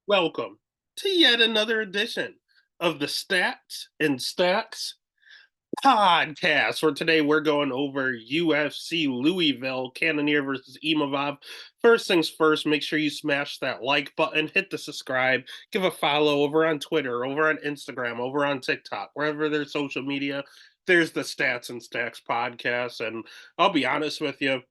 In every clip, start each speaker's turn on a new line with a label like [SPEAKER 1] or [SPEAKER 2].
[SPEAKER 1] Welcome to yet another edition of the Stats and Stacks podcast. For today, we're going over UFC Louisville Cannonier versus Imavov. First things first, make sure you smash that like button, hit the subscribe, give a follow over on Twitter, over on Instagram, over on TikTok, wherever there's social media. There's the Stats and Stacks podcast. And I'll be honest with you,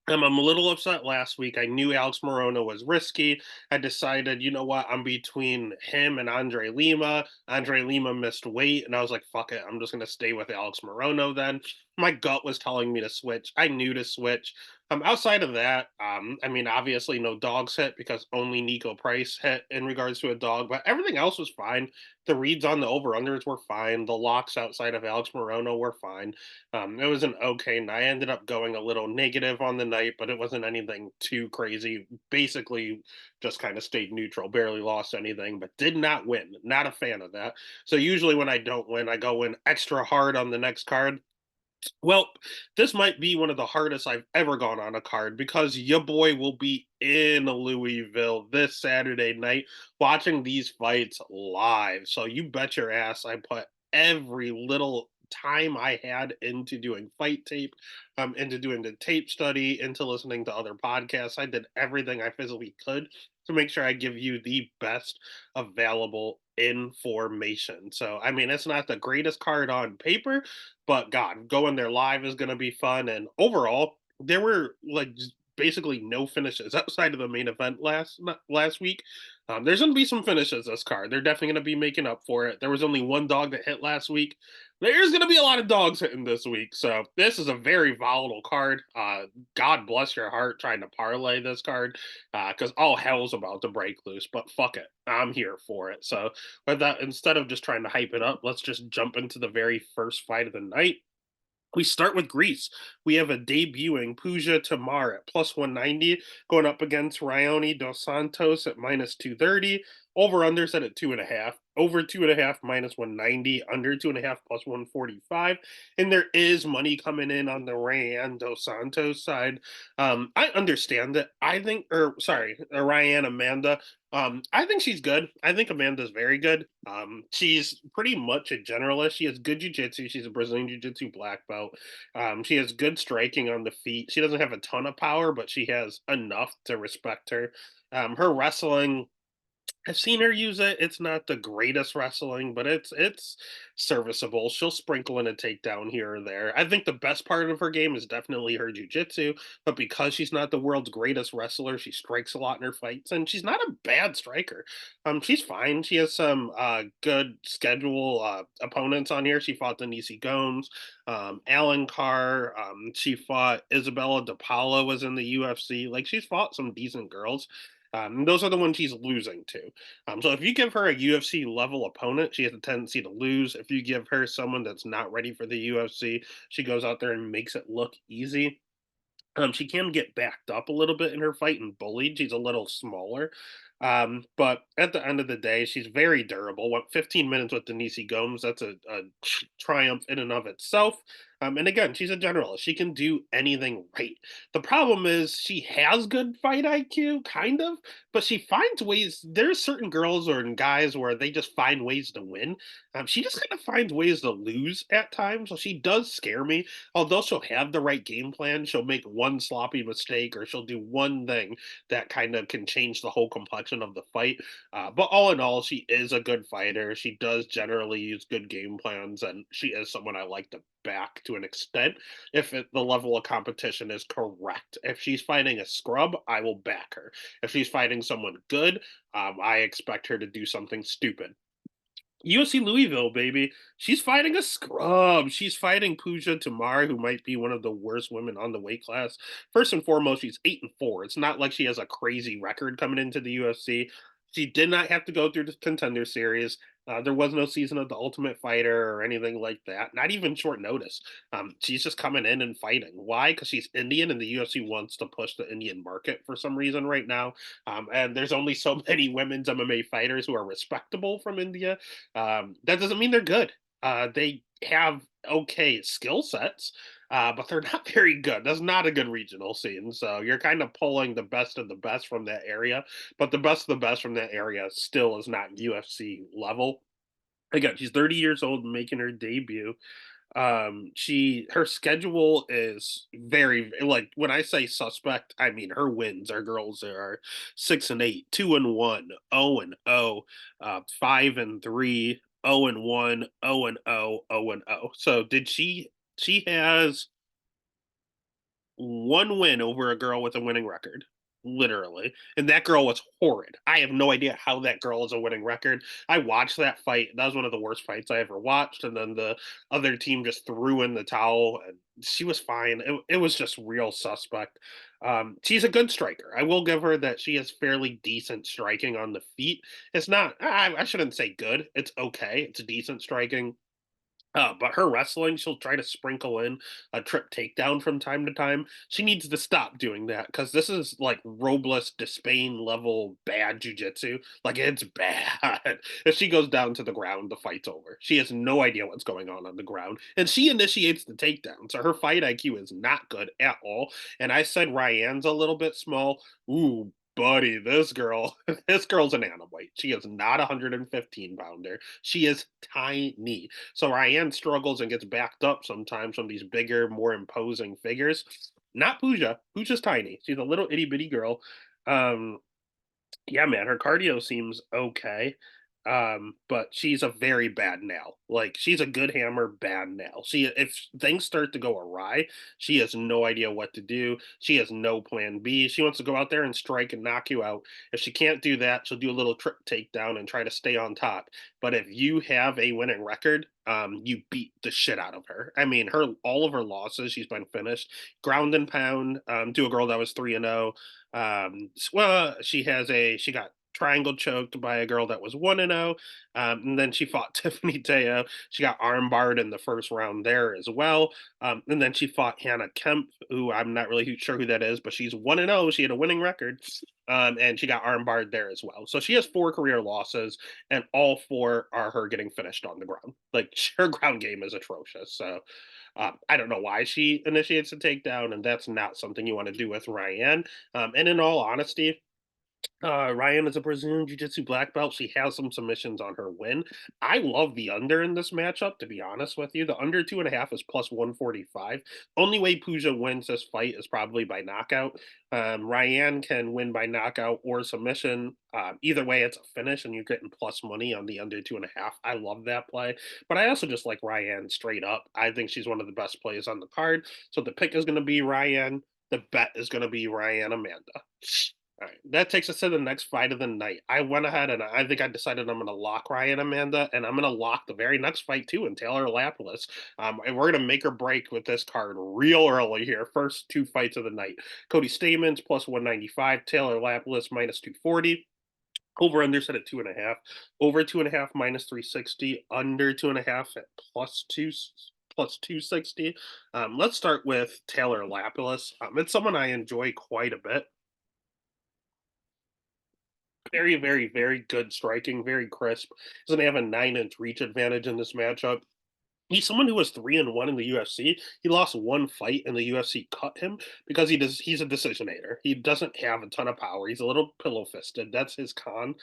[SPEAKER 1] I'm a little upset last week. I knew Alex Morono was risky. I decided, you know what? I'm between him and Andre Lima. Andre Lima missed weight, and I was like, fuck it. I'm just going to stay with Alex Morono then. My gut was telling me to switch. I knew to switch. Outside of that, I mean, obviously no dogs hit because only Nico Price hit in regards to a dog, but everything else was fine. The reads on the over-unders were fine. The locks outside of Alex Morono were fine. It was an okay night. I ended up going a little negative on the night, but it wasn't anything too crazy. Basically, just kind of stayed neutral, barely lost anything, but did not win. Not a fan of that. So usually when I don't win, I go in extra hard on the next card. Well, this might be one of the hardest I've ever gone on a card because your boy will be in Louisville this Saturday night watching these fights live. So you bet your ass I put every little time I had into doing fight tape, into doing the tape study, into listening to other podcasts. I did everything I physically could to make sure I give you the best available information. So, I mean, it's not the greatest card on paper, but God, going there live is going to be fun. And overall, there were like basically no finishes outside of the main event last week. There's going to be some finishes this card. They're definitely going to be making up for it. There was only one dog that hit last week. There's going to be a lot of dogs hitting this week. So this is a very volatile card. God bless your heart trying to parlay this card because all hell's about to break loose. But fuck it, I'm here for it. So with that, instead of just trying to hype it up, let's just jump into the very first fight of the night. We start with Greece. We have a debuting Puja Tamar at plus 190, going up against Ryoni Dos Santos at minus 230. Over under set at 2.5. Over 2.5 minus 190. Under 2.5 plus 145. And there is money coming in on the Ryan Dos Santos side. I understand it. I think, or sorry, Ryan Amanda. I think she's good. I think Amanda's very good. She's pretty much a generalist. She has good jujitsu. She's a Brazilian jiu-jitsu black belt. She has good striking on the feet. She doesn't have a ton of power, but she has enough to respect her. Her wrestling, I've seen her use it. It's not the greatest wrestling, but it's serviceable. She'll sprinkle in a takedown here or there. I think the best part of her game is definitely her jujitsu, but because she's not the world's greatest wrestler, she strikes a lot in her fights, and she's not a bad striker. She's fine. She has some good schedule opponents on here. She fought Denise Gomes, Alan Carr. She fought Isabella DePaulo was in the UFC. Like she's fought some decent girls. Those are the ones she's losing to. So if you give her a UFC level opponent, she has a tendency to lose. If you give her someone that's not ready for the UFC, she goes out there and makes it look easy. She can get backed up a little bit in her fight and bullied. She's a little smaller. But at the end of the day, she's very durable. What 15 minutes with Denise Gomes, that's a triumph in and of itself. And again, she's a generalist. She can do anything right. The problem is she has good fight IQ, kind of, but she finds ways. There's certain girls or guys where they just find ways to win. She just kind of finds ways to lose at times. So she does scare me. Although she'll have the right game plan, she'll make one sloppy mistake or she'll do one thing that kind of can change the whole complexion of the fight. But all in all, she is a good fighter. She does generally use good game plans, and she is someone I like to back to an extent if the level of competition is correct. If she's fighting a scrub, I will back her. If she's fighting someone good, I expect her to do something stupid. UFC Louisville, baby. She's fighting a scrub. She's fighting Puja Tamar, who might be one of the worst women on the weight class. First and foremost, she's 8-4. It's not like she has a crazy record coming into the UFC. She did not have to go through the contender series. There was no season of the Ultimate Fighter or anything like that. Not even short notice. She's just coming in and fighting. Why? Because she's Indian, and the UFC wants to push the Indian market for some reason right now. And there's only so many women's MMA fighters who are respectable from India. That doesn't mean they're good. They have okay skill sets. but they're not very good. That's not a good regional scene. So you're kind of pulling the best of the best from that area, but the best of the best from that area still is not UFC level. Again, she's 30 years old, making her debut. She her schedule is very like when I say suspect, I mean her wins. Our girls are 6-8, 2-1, 0-0, 5-3, 0-1, 0-0, 0-0. So did she has one win over a girl with a winning record, literally, and that girl was horrid. I have no idea how that girl is a winning record. I watched that fight. That was one of the worst fights I ever watched, and then the other team just threw in the towel, and she was fine. It was just real suspect. She's a good striker. I will give her that she has fairly decent striking on the feet. It's not I shouldn't say good. It's okay. It's decent striking. But her wrestling, she'll try to sprinkle in a trip takedown from time to time. She needs to stop doing that because this is like Robles Despain level bad jujitsu. Like it's bad. If she goes down to the ground, the fight's over. She has no idea what's going on the ground, and she initiates the takedown. So her fight IQ is not good at all. And I said Ryan's a little bit small. Ooh, buddy, this girl, this girl's an weight. She is not a 115 pounder. She is tiny. So Ryan struggles and gets backed up sometimes from these bigger, more imposing figures. Not Pooja. Pooja's tiny. She's a little itty bitty girl. Um, yeah, man, her cardio seems okay. But she's a very bad nail. Like she's a good hammer, bad nail. She if things start to go awry, she has no idea what to do. She has no plan B. She wants to go out there and strike and knock you out. If she can't do that, she'll do a little trip takedown and try to stay on top. But if you have a winning record, you beat the shit out of her. I mean, her all of her losses, she's been finished ground and pound to a girl that was 3-0. Well, she got triangle choked by a girl that was 1-0. And then she fought Tiffany Teo. She got armbarred in the first round there as well. And then she fought Hannah Kemp, who I'm not really sure who that is, but she's 1-0. She had a winning record. And she got armbarred there as well. So she has 4 career losses, and all 4 are her getting finished on the ground. Like her ground game is atrocious. So I don't know why she initiates a takedown, and that's not something you want to do with Ryan. And in all honesty, Ryan is a Brazilian Jiu-Jitsu black belt. She has some submissions on her win. I love the under in this matchup, to be honest with you. The under 2.5 is plus 145. Only way Pooja wins this fight is probably by knockout. Ryan can win by knockout or submission. Either way, it's a finish, and you're getting plus money on the under 2.5. I love that play. But I also just like Ryan straight up. I think she's one of the best plays on the card. So the pick is going to be Ryan. The bet is going to be Ryan Amanda. All right, that takes us to the next fight of the night. I went ahead and I think I decided I'm going to lock Ryan Amanda, and I'm going to lock the very next fight too in Taylor Lapilus. And we're going to make or break with this card real early here. First 2 fights of the night: Cody Stamans plus 195, Taylor Lapilus minus 240. Over under set at 2.5. Over 2.5 minus 360. Under 2.5 at plus 260. Let's start with Taylor Lapilus. It's someone I enjoy quite a bit. Very, very, very good striking, very crisp. Doesn't have a 9-inch reach advantage in this matchup. He's someone who was 3-1 in the UFC. He lost one fight, and the UFC cut him because he's a decisionator. He doesn't have a ton of power. He's a little pillow fisted. That's his con.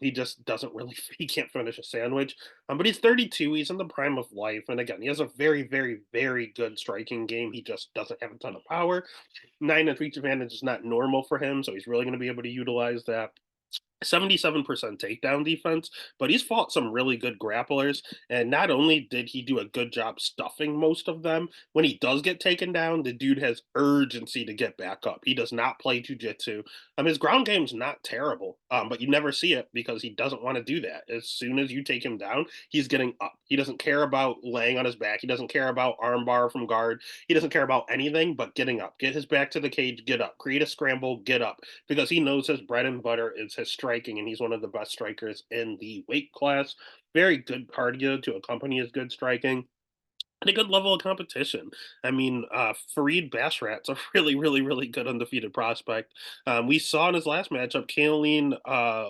[SPEAKER 1] He just doesn't really he can't finish a sandwich. But he's 32. He's in the prime of life, and again, he has a very, very, very good striking game. He just doesn't have a ton of power. 9-inch reach advantage is not normal for him, so he's really going to be able to utilize that. 77% takedown defense, but he's fought some really good grapplers. And not only did he do a good job stuffing most of them, when he does get taken down, the dude has urgency to get back up. He does not play jujitsu. His ground game's not terrible, but you never see it because he doesn't want to do that. As soon as you take him down, he's getting up. He doesn't care about laying on his back. He doesn't care about armbar from guard. He doesn't care about anything but getting up. Get his back to the cage, get up. Create a scramble, get up. Because he knows his bread and butter is his striking, and he's one of the best strikers in the weight class. Very good cardio to accompany his good striking. at a good level of competition. I mean, Fareed Basrat's a really, really, really good undefeated prospect. We saw in his last matchup, Kaolin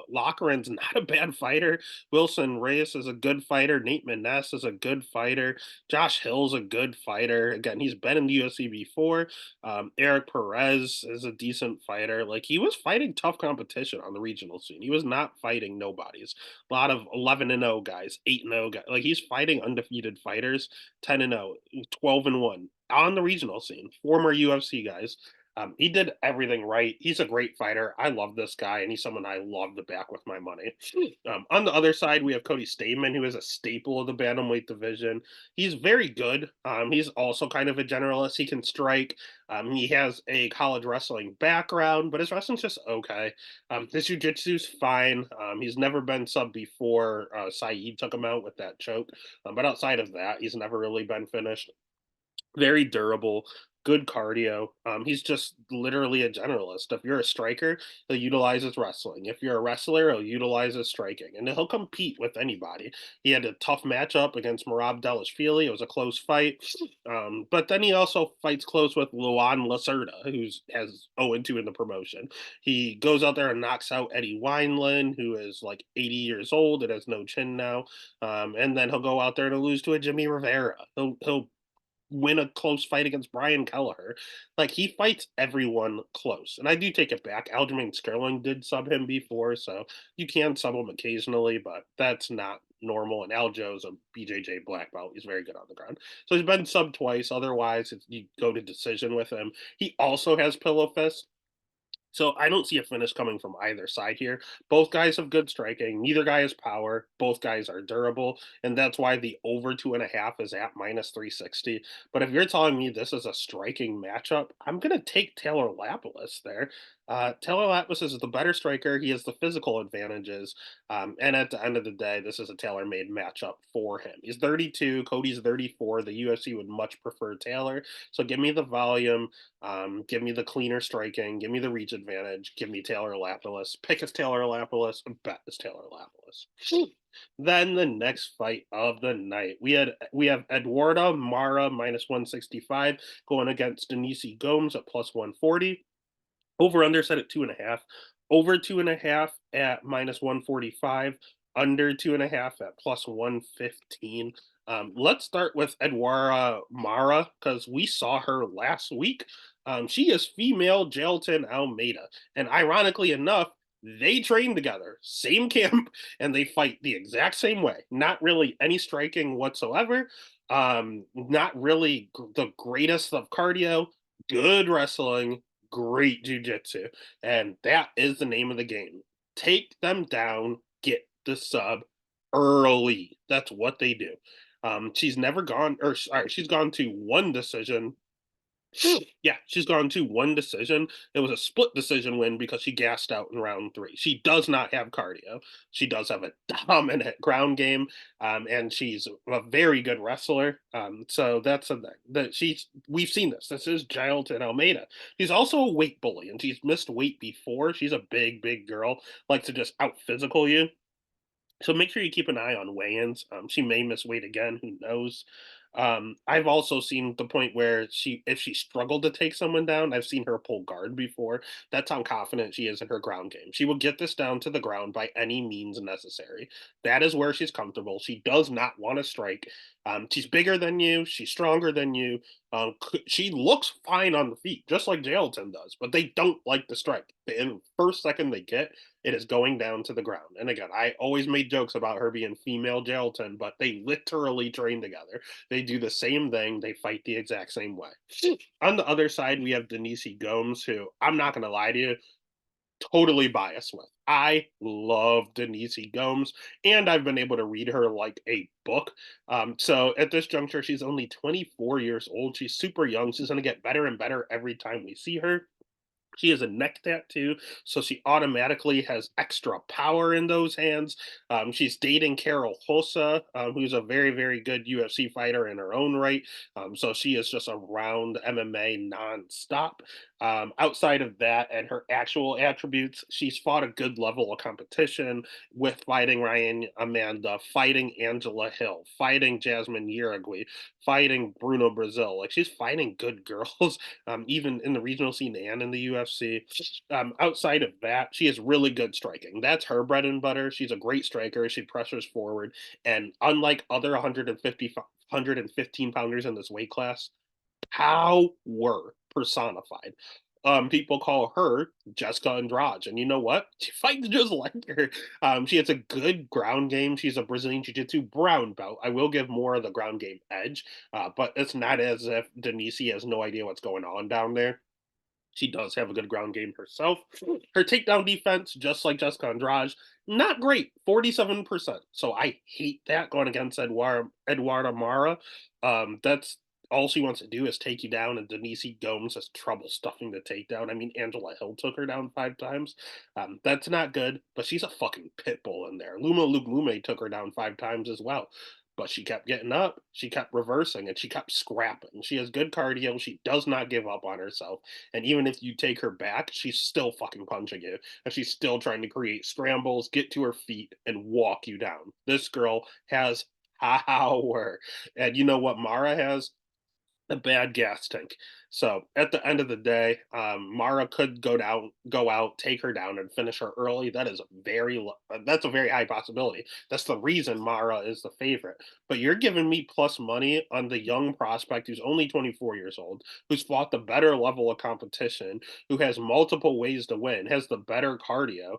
[SPEAKER 1] Loughran's not a bad fighter. Wilson Reyes is a good fighter. Nate Maness is a good fighter. Josh Hill's a good fighter. Again, he's been in the UFC before. Eric Perez is a decent fighter. Like, he was fighting tough competition on the regional scene. He was not fighting nobodies. A lot of 11-0 guys, 8-0 guys. Like, he's fighting undefeated fighters, 10-0, 12-1 on the regional scene, former UFC guys. He did everything right. He's a great fighter. I love this guy, and he's someone I love to back with my money. On the other side, we have Cody Stamen, who is a staple of the bantamweight division. He's very good. He's also kind of a generalist. He can strike. He has a college wrestling background, but his wrestling's just okay. His jiu-jitsu's fine. He's never been sub before Saeed took him out with that choke. But outside of that, he's never really been finished. Very durable, good cardio. He's just literally a generalist. If you're a striker, he'll utilize his wrestling. If you're a wrestler, he'll utilize his striking, and he'll compete with anybody. He had a tough matchup against Marab Delashvili. It was a close fight, but then he also fights close with Luan Lacerda, who's has 0-2 in the promotion. He goes out there and knocks out Eddie Wineland, who is like 80 years old and has no chin now. And then he'll go out there to lose to a Jimmy Rivera. He'll win a close fight against Brian Kelleher. Like, he fights everyone close. And I do take it back. Aljamain Sterling did sub him before, so you can sub him occasionally, but that's not normal. And Aljo's a BJJ black belt. He's very good on the ground. So he's been sub twice. Otherwise, you go to decision with him. He also has pillow fist. So I don't see a finish coming from either side here. Both guys have good striking. Neither guy has power. Both guys are durable, and that's why the over 2.5 is at -360. But if you're telling me this is a striking matchup, I'm gonna take Taylor Lapilus there. Taylor Lapilus is the better striker. He has the physical advantages, and at the end of the day, this is a tailor-made matchup for him. He's 32. Cody's 34. The UFC would much prefer Taylor. So give me the volume. Give me the cleaner striking. Give me the reach advantage. Give me Taylor Lapilus. Pick is Taylor Lapilus. Bet is Taylor Lapilus. Then the next fight of the night, we have Eduarda Mara -165 going against Denise Gomes at +140. Over under set at 2.5. Over 2.5 at -145. Under 2.5 at +115. Let's start with Edwara Mara because we saw her last week. She is female Jailton Almeida. And ironically enough, they train together, same camp, and they fight the exact same way. Not really any striking whatsoever. Not really the greatest of cardio. Good wrestling, great jujitsu, and that is the name of the game. Take them down, get the sub early. That's what they do. She's never gone, or sorry, she's gone to one decision. Yeah, she's gone to one decision. It was a split decision win because she gassed out in round three. She does not have cardio. She does have a dominant ground game, and she's a very good wrestler. So that's a thing that we've seen this. This is Jailton Almeida. She's also a weight bully, and she's missed weight before. She's a big, big girl, likes to just out physical you. So make sure you keep an eye on weigh-ins. She may miss weight again. Who knows? I've also seen the point where if she struggled to take someone down, I've seen her pull guard before. That's how confident she is in her ground game. She will get this down to the ground by any means necessary. That is where she's comfortable. She does not want to strike. She's bigger than you. She's stronger than you. She looks fine on the feet, just like Jailton does, but they don't like to strike. The first second they get, it is going down to the ground. And again, I always made jokes about her being female Jailton, but they literally train together. They do the same thing. They fight the exact same way. On the other side, we have Denise Gomes, who I'm not going to lie to you, totally biased with. I love Denise Gomes, and I've been able to read her like a book. So at this juncture, she's only 24 years old. She's super young. She's going to get better and better every time we see her. She has a neck tattoo, so she automatically has extra power in those hands. She's dating Carol Hossa, who's a very, very good UFC fighter in her own right. So she is just around MMA nonstop. Outside of that and her actual attributes, she's fought a good level of competition with fighting Ryan Amanda, fighting Angela Hill, fighting Jasmine Uruguay, fighting Bruno Brazil. Like she's fighting good girls, even in the regional scene and in the UFC. Outside of that, she has really good striking. That's her bread and butter. She's a great striker. She pressures forward, and unlike other 150, 115 pounders in this weight class, power personified. People call her Jessica Andrade, and you know what? She fights just like her. She has a good ground game. She's a Brazilian Jiu-Jitsu brown belt. I will give more of the ground game edge, but it's not as if Denise has no idea what's going on down there. She does have a good ground game herself. Her takedown defense, just like Jessica Andrade, not great, 47%. So I hate that going against Eduardo Mara. That's all she wants to do is take you down, and Denise Gomes has trouble stuffing the takedown. I mean, Angela Hill took her down 5 times. That's not good, but she's a fucking pit bull in there. Luma Luke Lume took her down 5 times as well. But she kept getting up, she kept reversing, and she kept scrapping. She has good cardio. She does not give up on herself. And even if you take her back, she's still fucking punching you. And she's still trying to create scrambles, get to her feet, and walk you down. This girl has power. And you know what Mara has? A bad gas tank. So at the end of the day, Mara could go out, take her down, and finish her early. That's a very high possibility. That's the reason Mara is the favorite. But you're giving me plus money on the young prospect who's only 24 years old, who's fought the better level of competition, who has multiple ways to win, has the better cardio.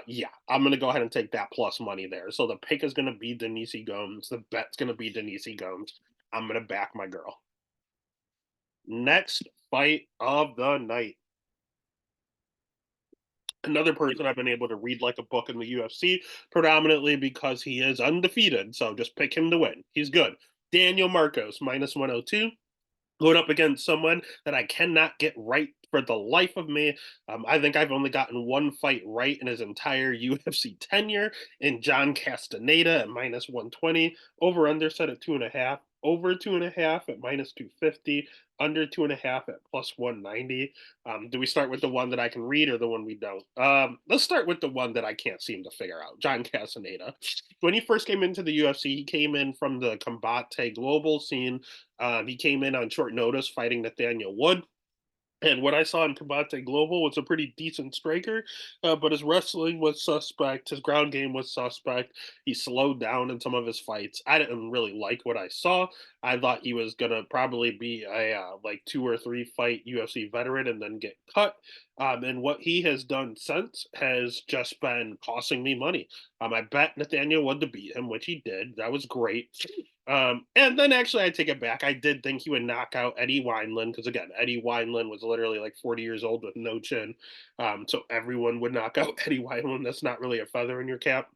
[SPEAKER 1] Yeah, I'm gonna go ahead and take that plus money there. So the pick is gonna be Denise Gomes. The bet's gonna be Denise Gomes. I'm gonna back my girl. Next fight of the night. Another person I've been able to read like a book in the UFC, predominantly because he is undefeated. So just pick him to win. He's good. Daniel Marcos, minus 102. Going up against someone that I cannot get right for the life of me. I think I've only gotten one fight right in his entire UFC tenure in John Castaneda at minus 120. Over under set at 2.5. Over 2.5 at minus 250. Under 2.5 at plus 190. Do we start with the one that I can read or the one we don't? Let's start with the one that I can't seem to figure out. John Castaneda. When he first came into the UFC, he came in from the Combate Global scene. He came in on short notice fighting Nathaniel Wood. And what I saw in Combate Global was a pretty decent striker, but his wrestling was suspect. His ground game was suspect. He slowed down in some of his fights. I didn't really like what I saw. I thought he was gonna probably be a like 2 or 3 fight UFC veteran and then get cut. And what he has done since has just been costing me money. I bet Nathaniel Wood to beat him, which he did. That was great. And then actually, I take it back. I did think he would knock out Eddie Wineland because again, Eddie Wineland was literally like 40 years old with no chin. So everyone would knock out Eddie Wineland. That's not really a feather in your cap.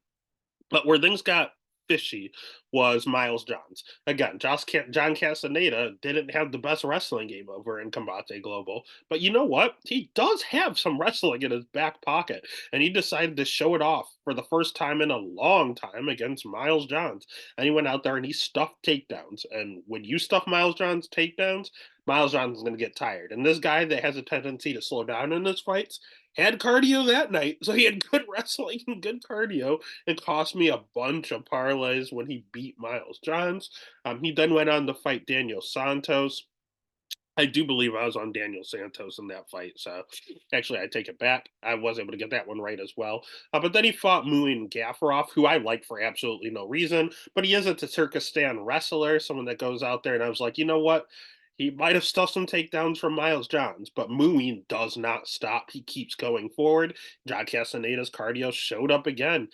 [SPEAKER 1] But where things got fishy was Miles Johns. Again, John Castaneda didn't have the best wrestling game over in Combate Global. But you know what? He does have some wrestling in his back pocket. And he decided to show it off for the first time in a long time against Miles Johns. And he went out there and he stuffed takedowns. And when you stuff Miles Johns takedowns, Miles Johns is going to get tired. And this guy that has a tendency to slow down in his fights had cardio that night. So he had good wrestling and good cardio. It cost me a bunch of parlays when he beat Miles Johns. He then went on to fight Daniel Santos. I do believe I was on Daniel Santos in that fight. So actually, I take it back. I was able to get that one right as well. But then he fought Muin Gaffarov, who I like for absolutely no reason. But he is a Turkestan wrestler, someone that goes out there. And I was like, you know what? He might have stuffed some takedowns from Miles Johns, but Muin does not stop. He keeps going forward. John Castaneda's cardio showed up again.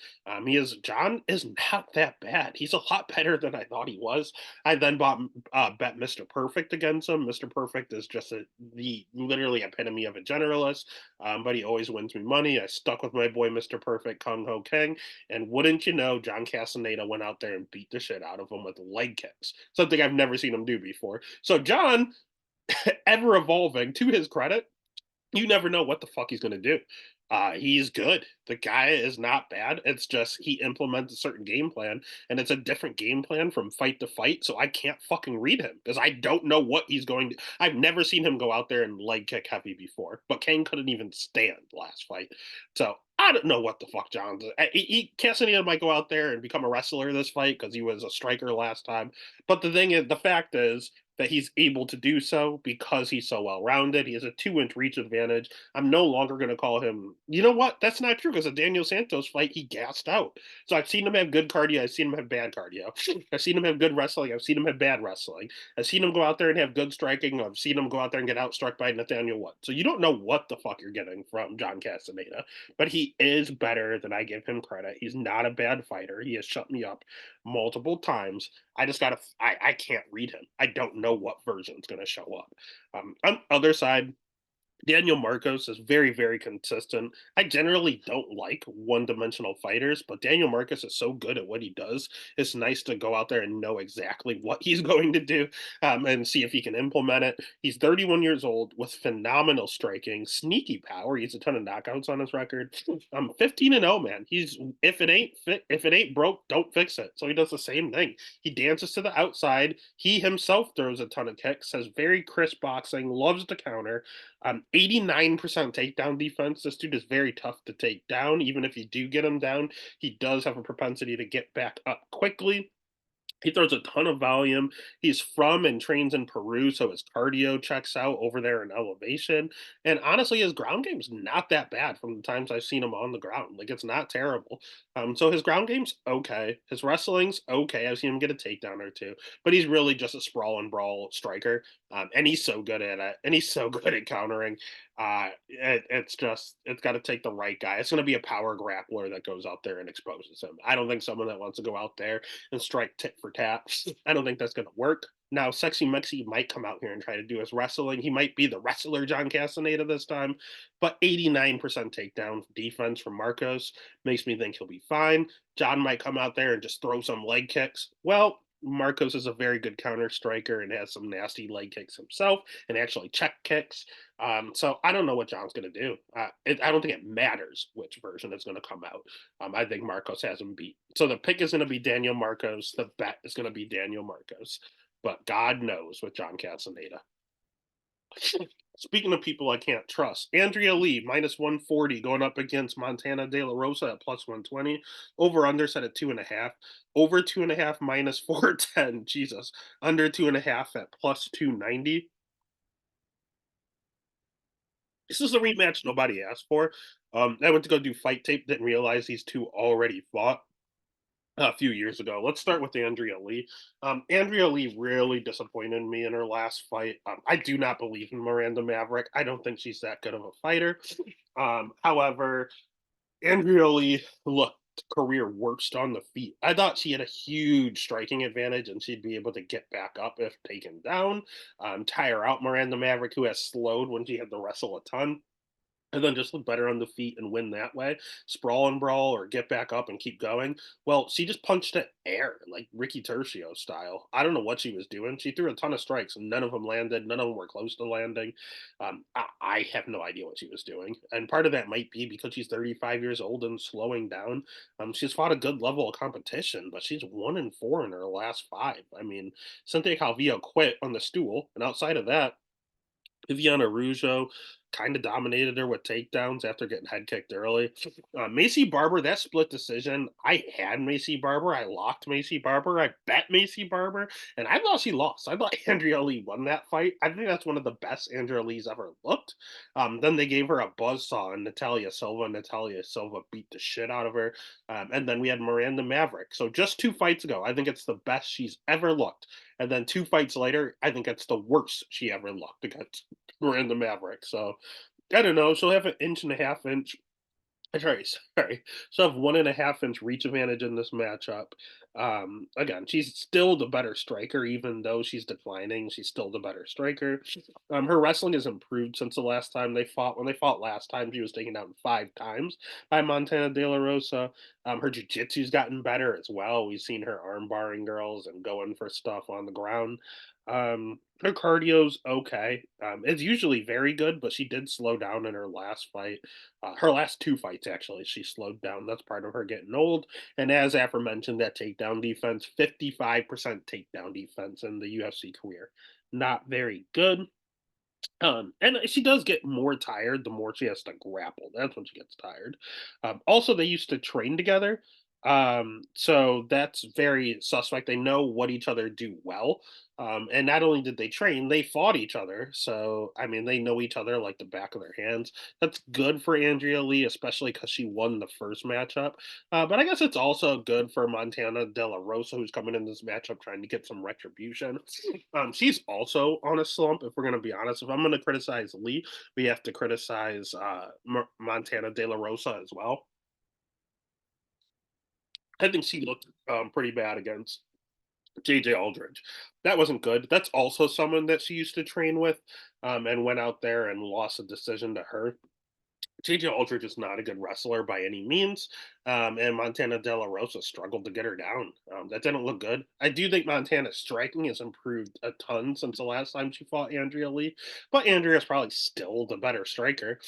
[SPEAKER 1] John is not that bad. He's a lot better than I thought he was. I then bet Mr. Perfect against him. Mr. Perfect is just the literally epitome of a generalist, but he always wins me money. I stuck with my boy Mr. Perfect, Kung Ho Kang, and wouldn't you know, John Castaneda went out there and beat the shit out of him with leg kicks, something I've never seen him do before. So John, ever evolving, to his credit, you never know what the fuck he's going to do. He's good. The guy is not bad. It's just he implements a certain game plan, and it's a different game plan from fight to fight. So I can't fucking read him because I don't know what he's going to. I've never seen him go out there and leg kick heavy before, but Kane couldn't even stand last fight. So I don't know what the fuck John's. Castaneda might go out there and become a wrestler this fight because he was a striker last time. But the thing is, the fact is that he's able to do so because he's so well rounded. He has a 2 inch reach advantage. I'm no longer going to call him. You know what? That's not true because the Daniel Santos fight, he gassed out. So I've seen him have good cardio. I've seen him have bad cardio. I've seen him have good wrestling. I've seen him have bad wrestling. I've seen him go out there and have good striking. I've seen him go out there and get outstruck by Nathaniel Wood. So you don't know what the fuck you're getting from John Castaneda, but he is better than I give him credit. He's not a bad fighter. He has shut me up multiple times. I just gotta. I can't read him. I don't know what version's gonna show up. On the other side, Daniel Marcos is very, very consistent. I generally don't like one-dimensional fighters, but Daniel Marcos is so good at what he does. It's nice to go out there and know exactly what he's going to do, and see if he can implement it. He's 31 years old with phenomenal striking, sneaky power. He has a ton of knockouts on his record. 15-0, man. He's if it ain't broke, don't fix it. So he does the same thing. He dances to the outside. He himself throws a ton of kicks. Has very crisp boxing. Loves to counter. 89% takedown defense. This dude is very tough to take down. Even if you do get him down, he does have a propensity to get back up quickly. He throws a ton of volume. He's from and trains in Peru, so his cardio checks out over there in elevation. And honestly, his ground game's not that bad from the times I've seen him on the ground. Like it's not terrible. So his ground game's okay. His wrestling's okay. I've seen him get a takedown or two, but he's really just a sprawl and brawl striker. And he's so good at it, and he's so good at countering. It's got to take the right guy. It's going to be a power grappler that goes out there and exposes him. I don't think someone that wants to go out there and strike tit for tat. I don't think that's going to work. Now, Sexy Mexi might come out here and try to do his wrestling. He might be the wrestler John Castaneda this time, but 89% takedown defense from Marcos makes me think he'll be fine. John might come out there and just throw some leg kicks. Well, Marcos is a very good counter striker and has some nasty leg kicks himself and actually check kicks. So I don't know what John's going to do. I don't think it matters which version is going to come out. I think Marcos has him beat. So the pick is going to be Daniel Marcos. The bet is going to be Daniel Marcos. But God knows with John Castaneda. Speaking of people I can't trust, Andrea Lee minus 140 going up against Montana De La Rosa at plus 120. Over under set at 2.5. Over 2.5 minus 410. Jesus. Under 2.5 at plus 290. This is a rematch nobody asked for. I went to go do fight tape, didn't realize these two already fought a few years ago. Let's start with Andrea Lee. Andrea Lee really disappointed me in her last fight. I do not believe in Miranda Maverick. I don't think she's that good of a fighter. However, Andrea Lee looked career worst on the feet. I thought she had a huge striking advantage and she'd be able to get back up if taken down, tire out Miranda Maverick, who has slowed when she had to wrestle a ton, and then just look better on the feet and win that way, sprawl and brawl or get back up and keep going. Well, she just punched at air like Ricky Tercio style. I don't know what she was doing. She threw a ton of strikes and none of them landed. None of them were close to landing. I have no idea what she was doing. And part of that might be because she's 35 years old and slowing down. She's fought a good level of competition, but she's 1-4 in her last five. I mean, Cynthia Calvillo quit on the stool. And outside of that, Viviana Rougeau kind of dominated her with takedowns after getting head kicked early. Macy Barber, that split decision, I had Macy Barber. I locked Macy Barber. I bet Macy Barber, and I thought she lost. I thought Andrea Lee won that fight. I think that's one of the best Andrea Lee's ever looked. Then they gave her a buzzsaw and Natalia Silva. Natalia Silva beat the shit out of her. And then we had Miranda Maverick. So just 2 fights ago, I think it's the best she's ever looked. And then 2 fights later, I think it's the worst she ever looked against Miranda Maverick. So I don't know. She'll have an inch and a half inch. Sorry. She'll have 1.5 inch reach advantage in this matchup. Again, she's still the better striker, even though she's declining. She's still the better striker. Her wrestling has improved since the last time they fought. When they fought last time, she was taken down 5 times by Montana De La Rosa. Her jiu-jitsu's gotten better as well. We've seen her arm barring girls and going for stuff on the ground. Her cardio's okay. It's usually very good, but she did slow down in her last fight. Her last 2 fights, actually, she slowed down. That's part of her getting old. And as aforementioned, that takedown defense, 55% takedown defense in the UFC career. Not very good. And she does get more tired the more she has to grapple. That's when she gets tired. Also, they used to train together. So that's very suspect. They know what each other do well. And not only did they train, they fought each other. So, I mean, they know each other like the back of their hands. That's good for Andrea Lee, especially because she won the first matchup. But I guess it's also good for Montana De La Rosa, who's coming in this matchup trying to get some retribution. She's also on a slump. If we're going to be honest, if I'm going to criticize Lee, we have to criticize Montana De La Rosa as well. I think she looked pretty bad against JJ Aldridge. That wasn't good. That's also someone that she used to train with, and went out there and lost a decision to her. JJ Aldridge is not a good wrestler by any means, and Montana De La Rosa struggled to get her down. That didn't look good. I do think Montana's striking has improved a ton since the last time she fought Andrea Lee, but Andrea's probably still the better striker.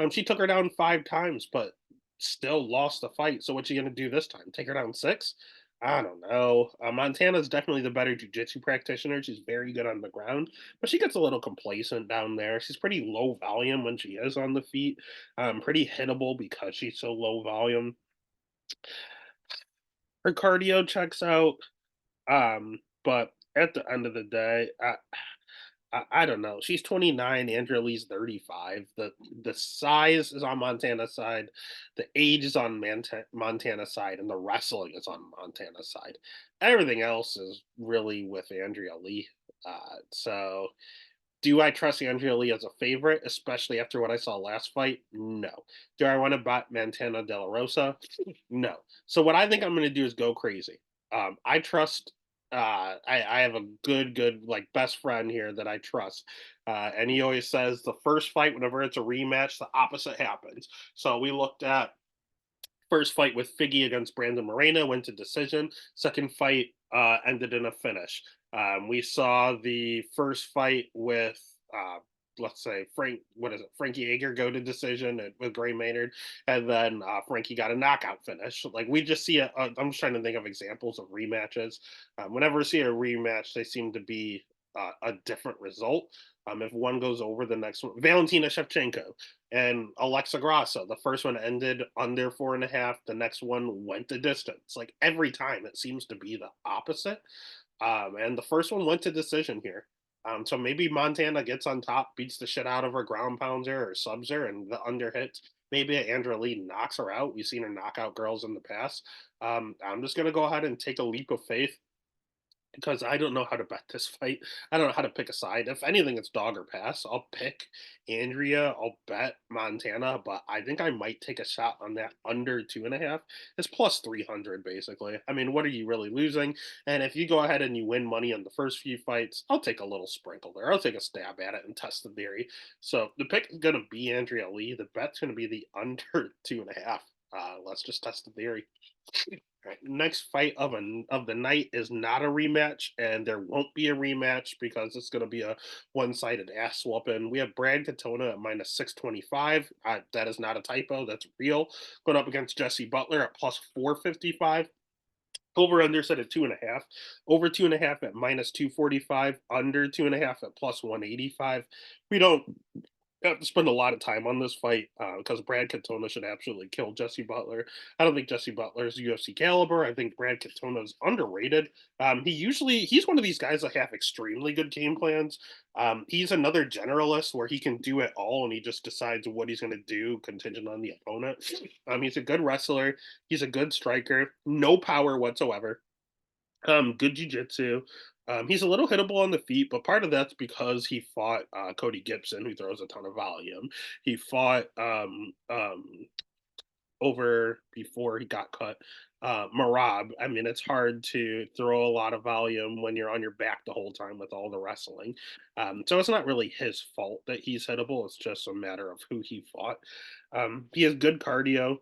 [SPEAKER 1] She took her down 5 times, but still lost the fight. So what's she gonna do this time? Take her down 6? I don't know. Montana's definitely the better jujitsu practitioner. She's very good on the ground, but she gets a little complacent down there. She's pretty low volume when she is on the feet, pretty hittable because she's so low volume. Her cardio checks out, but at the end of the day, I don't know. She's 29. Andrea Lee's 35. The size is on Montana's side, the age is on Montana's side, and the wrestling is on Montana's side. Everything else is really with Andrea Lee. So do I trust Andrea Lee as a favorite, especially after what I saw last fight? No. Do I want to bet Montana De La Rosa? No. So what I think I'm going to do is go crazy. I trust. I have a good like best friend here that I trust, and he always says the first fight, whenever it's a rematch, the opposite happens. So we looked at first fight with Figgy against Brandon Moreno, went to decision. Second fight ended in a finish. We saw the first fight with, let's say, Frankie Ager go to decision with Gray Maynard, and then Frankie got a knockout finish. Like we just see I'm just trying to think of examples of rematches. Whenever we see a rematch, they seem to be a different result. If one goes over the next one, Valentina Shevchenko and Alexa Grasso. The first one ended under 4.5. The next one went the distance. Like every time, it seems to be the opposite. And the first one went to decision here. So maybe Montana gets on top, beats the shit out of her, ground pounder or subs her, and the under hits. Maybe Andrea Lee knocks her out. We've seen her knock out girls in the past. I'm just gonna go ahead and take a leap of faith because I don't know how to bet this fight. I don't know how to pick a side. If anything, it's dog or pass. I'll pick Andrea. I'll bet Montana, but I think I might take a shot on that under 2.5. It's plus 300, basically. I mean, what are you really losing? And if you go ahead and you win money on the first few fights, I'll take a little sprinkle there. I'll take a stab at it and test the theory. So the pick is going to be Andrea Lee. The bet's going to be the under 2.5. Let's just test the theory. Right, next fight of the night is not a rematch, and there won't be a rematch because it's going to be a one-sided ass whooping. We have Brad Katona at minus 625. That is not a typo. That's real. Going up against Jesse Butler at plus 455. Over under set at 2.5. Over 2.5 at minus 245. Under 2.5 at plus 185. We don't have to spend a lot of time on this fight because Brad Katona should absolutely kill Jesse Butler. I don't think Jesse Butler is UFC caliber. I think Brad Katona is underrated. He's one of these guys that have extremely good game plans. He's another generalist where he can do it all and he just decides what he's going to do contingent on the opponent. He's a good wrestler. He's a good striker. No power whatsoever. Good jujitsu. He's a little hittable on the feet, but part of that's because he fought Cody Gibson, who throws a ton of volume. He fought over before he got cut. Marab. I mean, it's hard to throw a lot of volume when you're on your back the whole time with all the wrestling. So it's not really his fault that he's hittable. It's just a matter of who he fought. He has good cardio.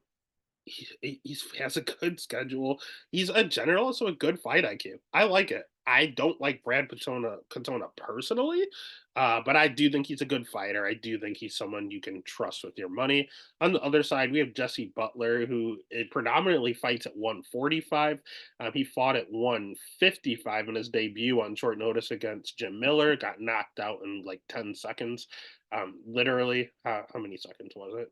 [SPEAKER 1] He has a good schedule. He's a general, also a good fight IQ. I like it. I don't like Brad Katona personally, but I do think he's a good fighter. I do think he's someone you can trust with your money. On the other side, we have Jesse Butler, who predominantly fights at 145. He fought at 155 in his debut on short notice against Jim Miller. Got knocked out in like 10 seconds. Literally, how many seconds was it?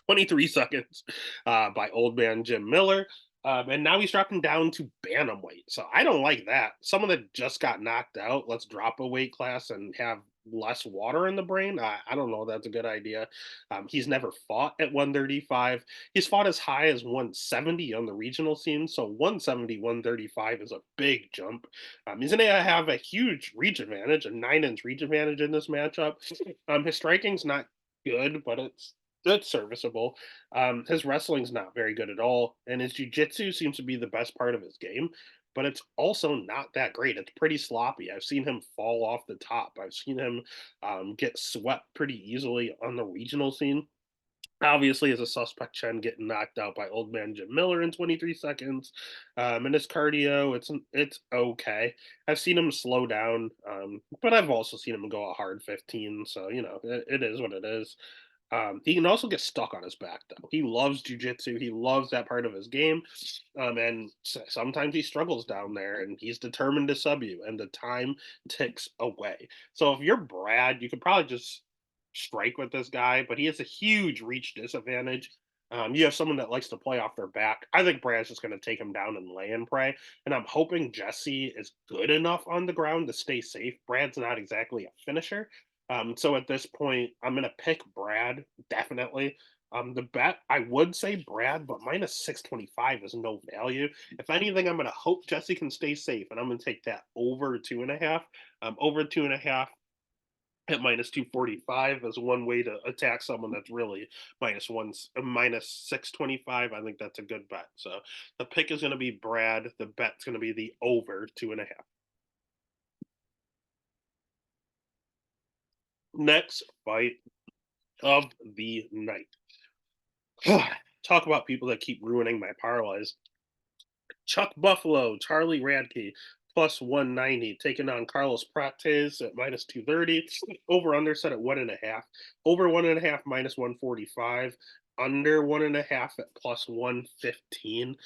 [SPEAKER 1] 23 seconds by old man Jim Miller. And now he's dropping down to bantamweight. So I don't like that. Someone that just got knocked out, let's drop a weight class and have less water in the brain. I don't know. That's a good idea. He's never fought at 135. He's fought as high as 170 on the regional scene. So 170, 135 is a big jump. He's going to have a huge reach advantage, a 9-inch reach advantage in this matchup. His striking's not good, but it's serviceable. His wrestling's not very good at all, and his jujitsu seems to be the best part of his game, but it's also not that great. It's pretty sloppy. I've seen him fall off the top. I've seen him get swept pretty easily on the regional scene. Obviously, as a suspect, Chen getting knocked out by old man Jim Miller in 23 seconds. And his cardio, it's okay. I've seen him slow down, but I've also seen him go a hard 15. So it is what it is. He can also get stuck on his back, though. He loves jujitsu. He loves that part of his game, and sometimes he struggles down there. And he's determined to sub you, and the time ticks away. So if you're Brad, you could probably just strike with this guy, but he has a huge reach disadvantage. You have someone that likes to play off their back. I think Brad's just going to take him down and lay and pray. And I'm hoping Jesse is good enough on the ground to stay safe. Brad's not exactly a finisher. So at this point, I'm going to pick Brad, definitely. The bet, I would say Brad, but minus 625 is no value. If anything, I'm going to hope Jesse can stay safe, and I'm going to take that over 2.5. Over 2.5 at minus 245 is one way to attack someone that's really minus 625. I think that's a good bet. So the pick is going to be Brad. The bet's going to be the over 2.5. Next fight of the night. Talk about people that keep ruining my parlays. Chuck Buffalo, Charlie Radke, plus 190, taking on Carlos Prates at minus 230. Over under set at 1.5. Over 1.5 minus 145. Under 1.5 at plus 115.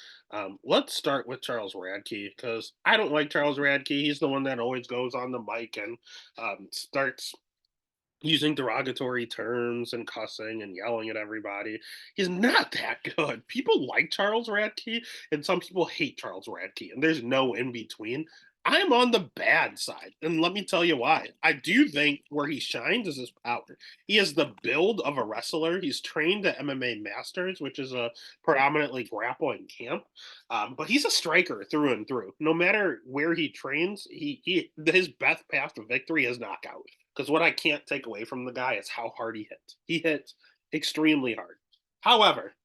[SPEAKER 1] Let's start with Charles Radke because I don't like Charles Radke. He's the one that always goes on the mic and starts using derogatory terms and cussing and yelling at everybody. He's not that good. People like Charles Radke, and some people hate Charles Radke, and there's no in between. I'm on the bad side, and let me tell you why. I do think where he shines is his power. He has the build of a wrestler. He's trained at MMA Masters, which is a predominantly grappling camp, but he's a striker through and through. No matter where he trains, his best path to victory is knockout. Because what I can't take away from the guy is how hard he hits. He hits extremely hard. However,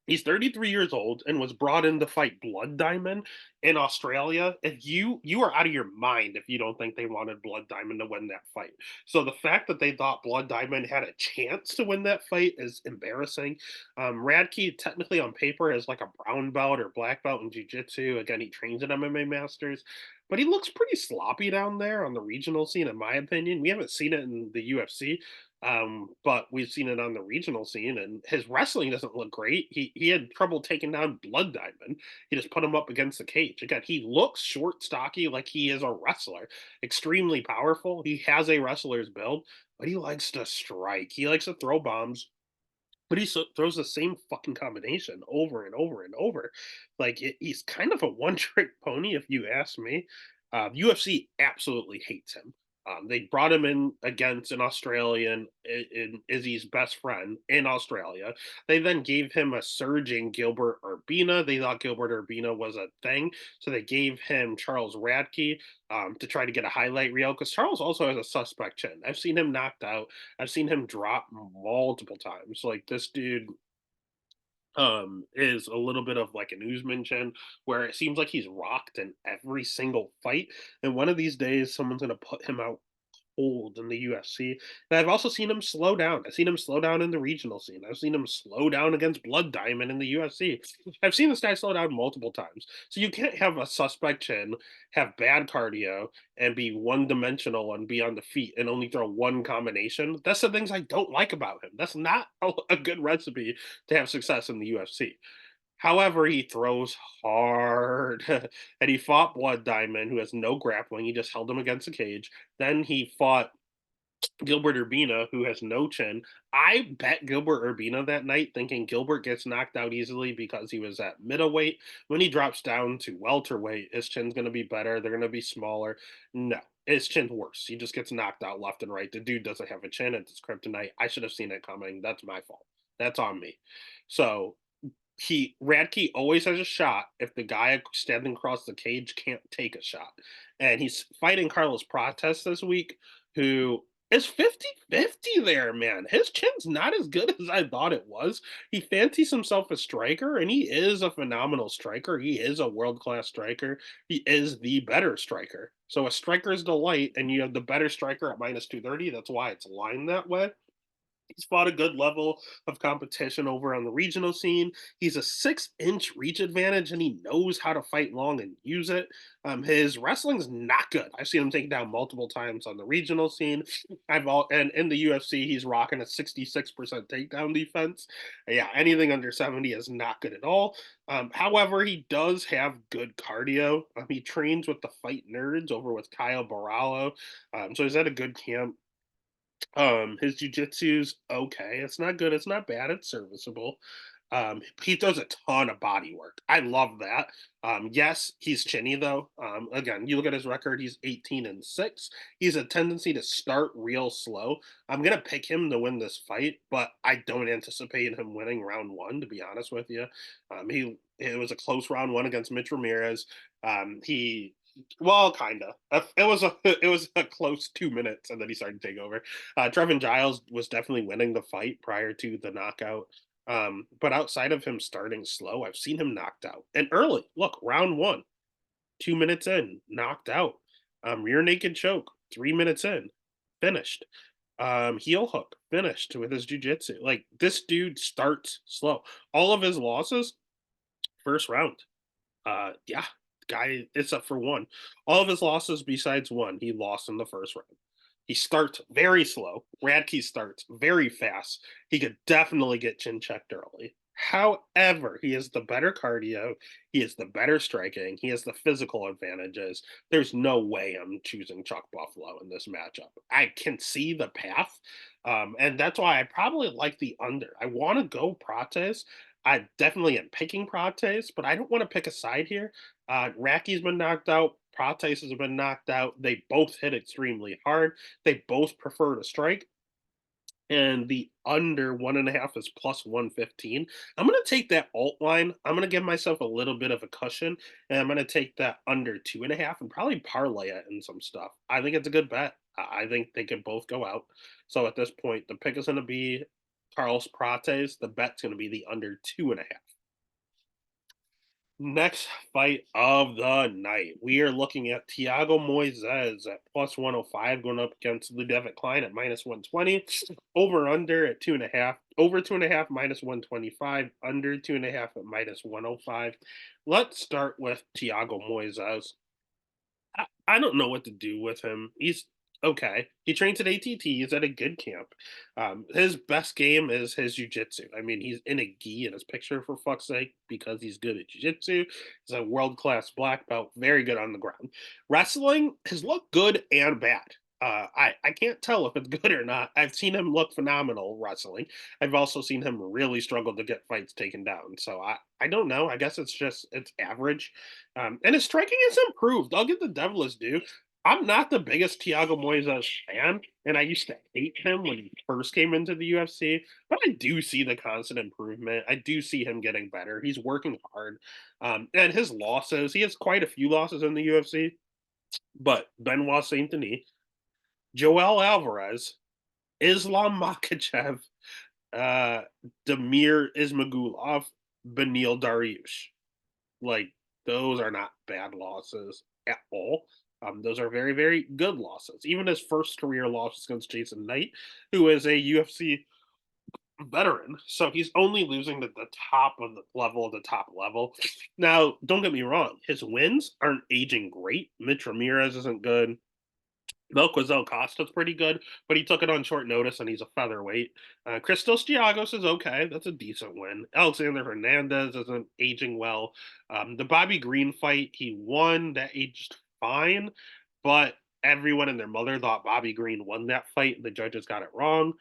[SPEAKER 1] he's 33 years old and was brought in to fight Blood Diamond in Australia. If you are out of your mind if you don't think they wanted Blood Diamond to win that fight. So the fact that they thought Blood Diamond had a chance to win that fight is embarrassing. Radke technically on paper is like a brown belt or black belt in jiu-jitsu. Again, he trains at MMA Masters, but he looks pretty sloppy down there on the regional scene, in my opinion. We haven't seen it in the UFC, but we've seen it on the regional scene, and his wrestling doesn't look great. He had trouble taking down Blood Diamond. He just put him up against the cage. Again, he looks short, stocky, like he is a wrestler. Extremely powerful. He has a wrestler's build, but he likes to strike. He likes to throw bombs. But he throws the same fucking combination over and over and over. Like he's kind of a one-trick pony, if you ask me. UFC absolutely hates him. They brought him in against an Australian, in Izzy's best friend in Australia. They then gave him a surging Gilbert Urbina. They thought Gilbert Urbina was a thing, so they gave him Charles Radke to try to get a highlight reel because Charles also has a suspect chin. I've seen him knocked out. I've seen him drop multiple times. Like this dude is a little bit of like an Usman chin, where it seems like he's rocked in every single fight. And one of these days, someone's gonna put him out old in the UFC. And I've also seen him slow down. I've seen him slow down in the regional scene. I've seen him slow down against Blood Diamond in the UFC. I've seen this guy slow down multiple times. So you can't have a suspect chin, have bad cardio, and be one dimensional and be on the feet and only throw one combination. That's the things I don't like about him. That's not a good recipe to have success in the UFC. However, he throws hard, and he fought Blood Diamond, who has no grappling. He just held him against the cage. Then he fought Gilbert Urbina, who has no chin. I bet Gilbert Urbina that night, thinking Gilbert gets knocked out easily because he was at middleweight. When he drops down to welterweight, his chin's going to be better. They're going to be smaller. No, his chin's worse. He just gets knocked out left and right. The dude doesn't have a chin. It's kryptonite. I should have seen it coming. That's my fault. That's on me. So he Radke always has a shot if the guy standing across the cage can't take a shot. And he's fighting Carlos Prates this week, who is 50-50 there, man. His chin's not as good as I thought it was. He fancies himself a striker, and he is a phenomenal striker. He is a world-class striker. He is the better striker. So a striker's delight, and you have the better striker at minus 230. That's why it's lined that way. He's fought a good level of competition over on the regional scene. He's a 6-inch reach advantage, and he knows how to fight long and use it. His wrestling's not good. I've seen him taken down multiple times on the regional scene. And in the UFC, he's rocking a 66% takedown defense. Yeah, anything under 70 is not good at all. However, he does have good cardio. He trains with the Fight Nerds over with Kyle Barallo. So he's at a good camp. His jujitsu's okay. It's not good, it's not bad, it's serviceable. He does a ton of body work. I love that. Yes, he's chinny though. Again, you look at his record, he's 18-6. He's a tendency to start real slow. I'm gonna pick him to win this fight, but I don't anticipate him winning round one, to be honest with you. It was a close round one against Mitch Ramirez. He well, kinda. It was a close 2 minutes, and then he started to take over. Trevin Giles was definitely winning the fight prior to the knockout. But outside of him starting slow, I've seen him knocked out and early. Look, round one, 2 minutes in, knocked out. Rear naked choke, 3 minutes in, finished. Heel hook, finished with his jujitsu. Like this dude starts slow. All of his losses, first round. Yeah, guy it's up for one. All of his losses besides one, he lost in the first round. He starts very slow. Radke starts very fast. He could definitely get chin checked early. However, he has the better cardio. He has the better striking. He has the physical advantages. There's no way I'm choosing Chuck Buffalo in this matchup. I can see the path. And that's why I probably like the under. I want to go Prates. I definitely am picking Prates, but I don't want to pick a side here. Raki's been knocked out. Prates has been knocked out. They both hit extremely hard. They both prefer to strike. And the under 1.5 is plus 115. I'm going to take that alt line. I'm going to give myself a little bit of a cushion. And I'm going to take that under 2.5 and probably parlay it in some stuff. I think it's a good bet. I think they can both go out. So at this point, the pick is going to be Carlos Prates. The bet's going to be the under 2.5. Next fight of the night, we are looking at Thiago Moises at plus 105 going up against Ludovic Klein at minus 120. Over under at 2.5. Over 2.5 minus 125. Under 2.5 at minus 105. Let's start with Thiago Moises. I don't know what to do with him. He's okay. He trains at ATT. He's at a good camp. His best game is his jujitsu. I mean, he's in a gi in his picture for fuck's sake because he's good at jujitsu. He's a world class black belt, very good on the ground. Wrestling has looked good and bad. I can't tell if it's good or not. I've seen him look phenomenal wrestling. I've also seen him really struggle to get fights taken down. So I don't know. I guess it's average. And his striking has improved. I'll give the devil his due. I'm not the biggest Thiago Moises fan, and I used to hate him when he first came into the UFC. But I do see the constant improvement. I do see him getting better. He's working hard, and his losses. He has quite a few losses in the UFC. But Benoit Saint Denis, Joel Alvarez, Islam Makhachev, uh, Damir Ismagulov, Beneil Dariush. Like, those are not bad losses at all. Those are very, very good losses. Even his first career loss against Jason Knight, who is a UFC veteran. So he's only losing to the top of the level of the top level. Now, don't get me wrong, his wins aren't aging great. Mitch Ramirez isn't good. Melquizel Costa's pretty good, but he took it on short notice and he's a featherweight. Christos Giagos is okay. That's a decent win. Alexander Hernandez isn't aging well. The Bobby Green fight, he won. That aged fine, but everyone and their mother thought Bobby Green won that fight. The judges got it wrong.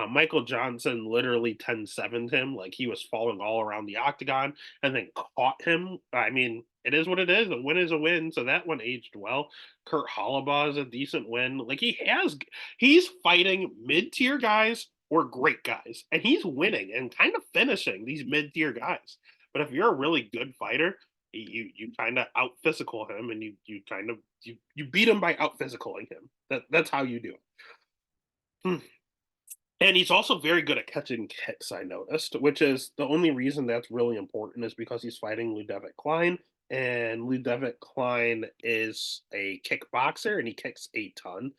[SPEAKER 1] Michael Johnson literally 10-7'd him. Like he was falling all around the octagon and then caught him. I mean, it is what it is. A win is a win. So that one aged well. Kurt Hollabaugh is a decent win. Like he's fighting mid-tier guys or great guys, and he's winning and kind of finishing these mid-tier guys. But if you're a really good fighter, you kind of out physical him, and you kind of you beat him by out physicaling him. That's how you do it. Hmm. And he's also very good at catching kicks, I noticed, which is the only reason that's really important is because he's fighting Ludovic Klein, and Ludovic Klein is a kickboxer and he kicks a ton.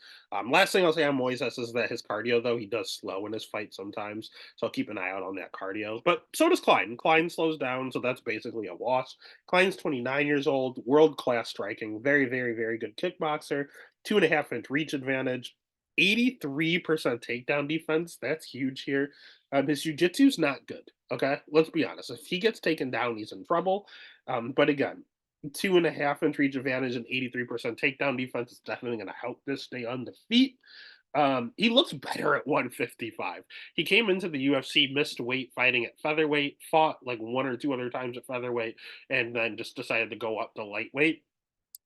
[SPEAKER 1] Last thing I'll say on Moises is that his cardio, though, he does slow in his fight sometimes. So I'll keep an eye out on that cardio. But so does Klein. Klein slows down, so that's basically a wash. Klein's 29 years old, world class striking, very, very, very good kickboxer, 2.5 inch reach advantage. 83% takedown defense. That's huge here. His jujitsu's not good. Okay, let's be honest. If he gets taken down, he's in trouble. But again, 2.5 inch reach advantage and 83% takedown defense is definitely going to help this stay on the feet. He looks better at 155. He came into the UFC, missed weight fighting at featherweight, fought like one or two other times at featherweight, and then just decided to go up to lightweight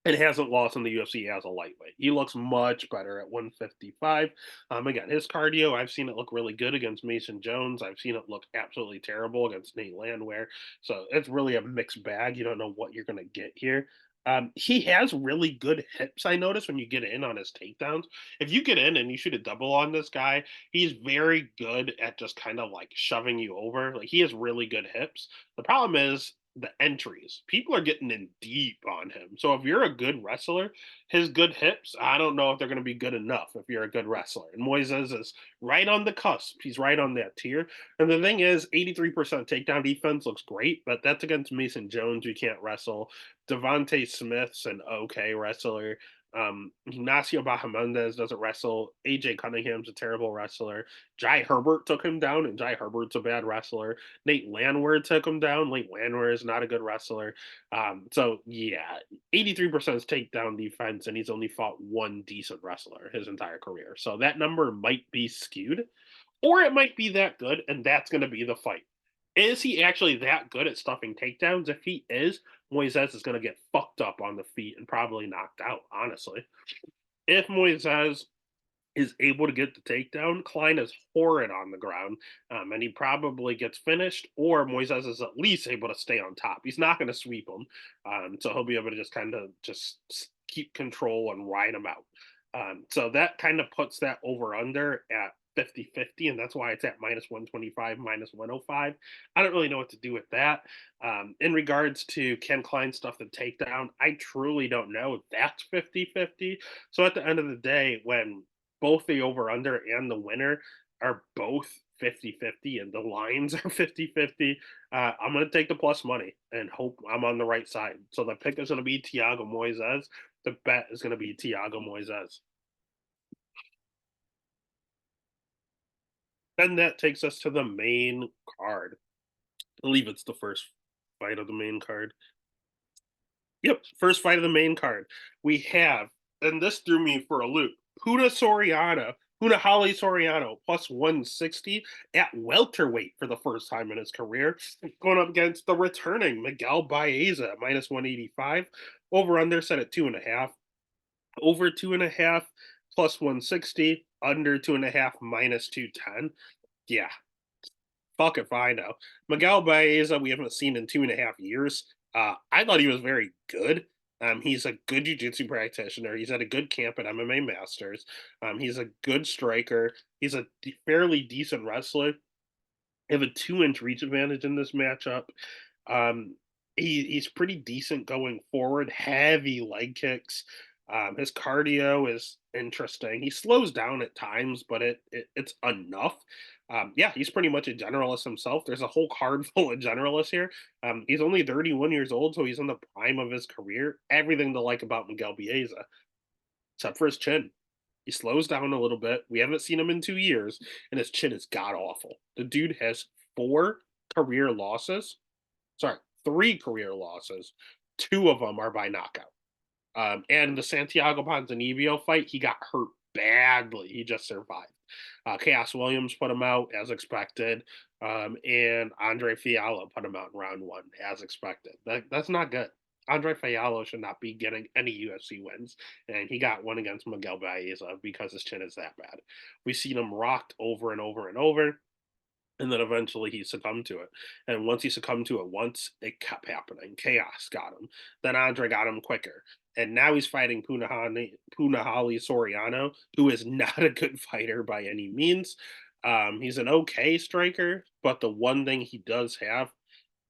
[SPEAKER 1] and hasn't lost in the UFC as a lightweight. He looks much better at 155. Again, his cardio, I've seen it look really good against Mason Jones. I've seen it look absolutely terrible against Nate Landwehr. So it's really a mixed bag. You don't know what you're going to get here. He has really good hips, I notice, when you get in on his takedowns. If you get in and you shoot a double on this guy, he's very good at just kind of like shoving you over. Like he has really good hips. The problem is the entries. People are getting in deep on him. So if you're a good wrestler, his good hips, I don't know if they're going to be good enough if you're a good wrestler. And Moises is right on the cusp. He's right on that tier. And the thing is, 83% takedown defense looks great, but that's against Mason Jones, who can't wrestle. Devontae Smith's an okay wrestler. Ignacio Bahamondes doesn't wrestle. AJ Cunningham's a terrible wrestler. Jai Herbert took him down, and Jai Herbert's a bad wrestler. Nate Landwehr took him down. Nate Landwehr is not a good wrestler. So yeah, 83% is takedown defense, and he's only fought one decent wrestler his entire career. So that number might be skewed, or it might be that good, and that's going to be the fight. Is he actually that good at stuffing takedowns? If he is, Moises is going to get fucked up on the feet and probably knocked out, honestly. If Moises is able to get the takedown, Klein is horrid on the ground, and he probably gets finished, or Moises is at least able to stay on top. He's not going to sweep him, so he'll be able to just kind of just keep control and ride him out. So that kind of puts that over under at 50-50, and that's why it's at minus 125, minus 105. I don't really know what to do with that. In regards to can Klein stuff the takedown, I truly don't know if that's 50-50. So at the end of the day, when both the over under and the winner are both 50-50 and the lines are 50-50, I'm going to take the plus money and hope I'm on the right side. So the pick is going to be Thiago Moises. The bet is going to be Thiago Moises. And that takes us to the main card. I believe it's the first fight of the main card. Yep, first fight of the main card. We have, and this threw me for a loop, Punahele Soriano plus 160 at welterweight for the first time in his career, going up against the returning Miguel Baeza minus 185. Over under set at 2.5. Over 2.5 plus 160. Under 2.5 minus 210. Yeah, fuck if I know. Miguel Baeza, we haven't seen in 2.5 years. I thought he was very good. He's a good jiu-jitsu practitioner. He's at a good camp at MMA Masters. He's a good striker. He's a fairly decent wrestler. They have a 2-inch reach advantage in this matchup. Um, he's pretty decent going forward, heavy leg kicks. His cardio is interesting. He slows down at times, but it's enough. Yeah, he's pretty much a generalist himself. There's a whole card full of generalists here. He's only 31 years old, so he's in the prime of his career. Everything to like about Miguel Baeza, except for his chin. He slows down a little bit. We haven't seen him in 2 years, and his chin is god awful. The dude has four career losses. Sorry, three career losses. Two of them are by knockout. And the Santiago Ponzinibbio fight, he got hurt badly. He just survived. Chaos Williams put him out as expected, and Andre Fiallo put him out in round one as expected. That's not good. Andre Fiallo should not be getting any UFC wins, and he got one against Miguel Baeza because his chin is that bad. We've seen him rocked over and over and over, and then eventually he succumbed to it. And once he succumbed to it once, it kept happening. Chaos got him. Then Andre got him quicker. And now he's fighting Punahali Soriano, who is not a good fighter by any means. He's an okay striker, but the one thing he does have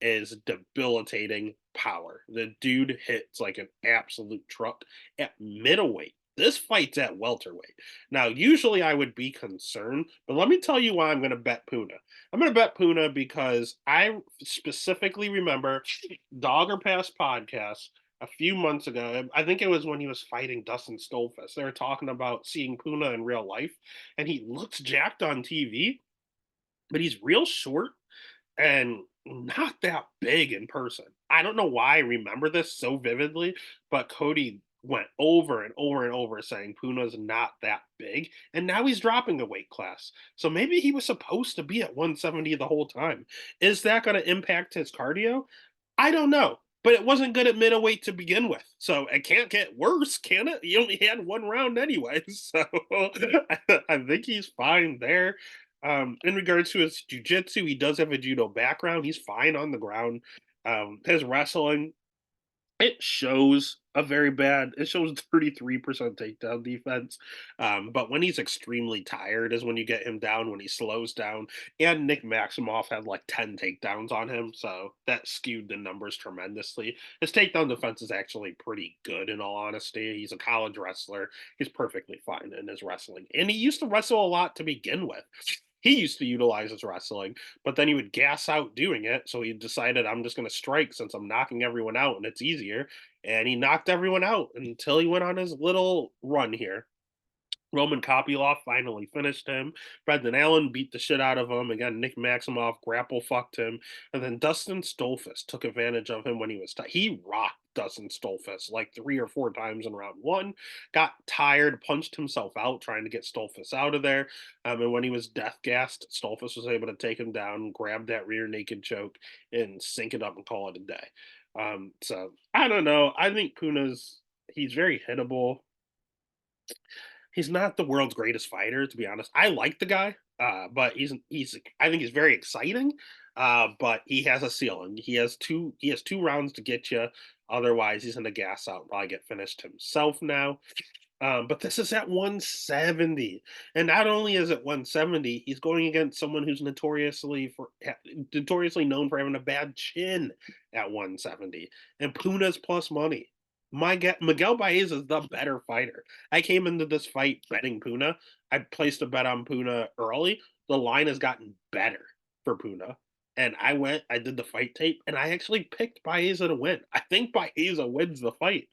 [SPEAKER 1] is debilitating power. The dude hits like an absolute truck at middleweight. This fight's at welterweight. Now, usually I would be concerned, but let me tell you why I'm going to bet Puna. I'm going to bet Puna because I specifically remember Dogger Pass podcast a few months ago. I think it was when he was fighting Dustin Stolfus. They were talking about seeing Puna in real life, and he looks jacked on TV, but he's real short and not that big in person. I don't know why I remember this so vividly, but Cody went over and over and over saying Puna's not that big, and now he's dropping a weight class. So maybe he was supposed to be at 170 the whole time. Is that going to impact his cardio? I don't know. But it wasn't good at middleweight to begin with. So it can't get worse, can it? He only had one round anyway. So I think he's fine there. In regards to his jujitsu, he does have a judo background. He's fine on the ground. His wrestling, it shows a very bad it shows 33% takedown defense. But when he's extremely tired is when you get him down, when he slows down. And Nick Maximoff had like 10 takedowns on him, so that skewed the numbers tremendously. His takedown defense is actually pretty good, in all honesty. He's a college wrestler. He's perfectly fine in his wrestling. And he used to wrestle a lot to begin with. He used to utilize his wrestling, but then he would gas out doing it. So he decided, I'm just going to strike since I'm knocking everyone out and it's easier. And he knocked everyone out until he went on his little run here. Roman Kopylov finally finished him. Brendan Allen beat the shit out of him. Again, Nick Maximoff grapple fucked him. And then Dustin Stolfus took advantage of him when he was he rocked Dustin Stolfus like 3 or 4 times in round one. Got tired, punched himself out trying to get Stolfus out of there. And when he was death gassed, Stolfus was able to take him down, grab that rear naked choke, and sink it up and call it a day. So I don't know. I think he's very hittable. He's not the world's greatest fighter, to be honest. I like the guy, but he's I think he's very exciting. But he has a ceiling. He has two rounds to get you. Otherwise, he's gonna gas out and probably get finished himself now. But this is at 170, and not only is it 170, he's going against someone who's notoriously known for having a bad chin at 170, and Puna's plus money. Miguel Baez is the better fighter. I came into this fight betting Puna. I placed a bet on Puna early. The line has gotten better for Puna. And I did the fight tape, and I actually picked Baeza to win. I think Baeza wins the fight,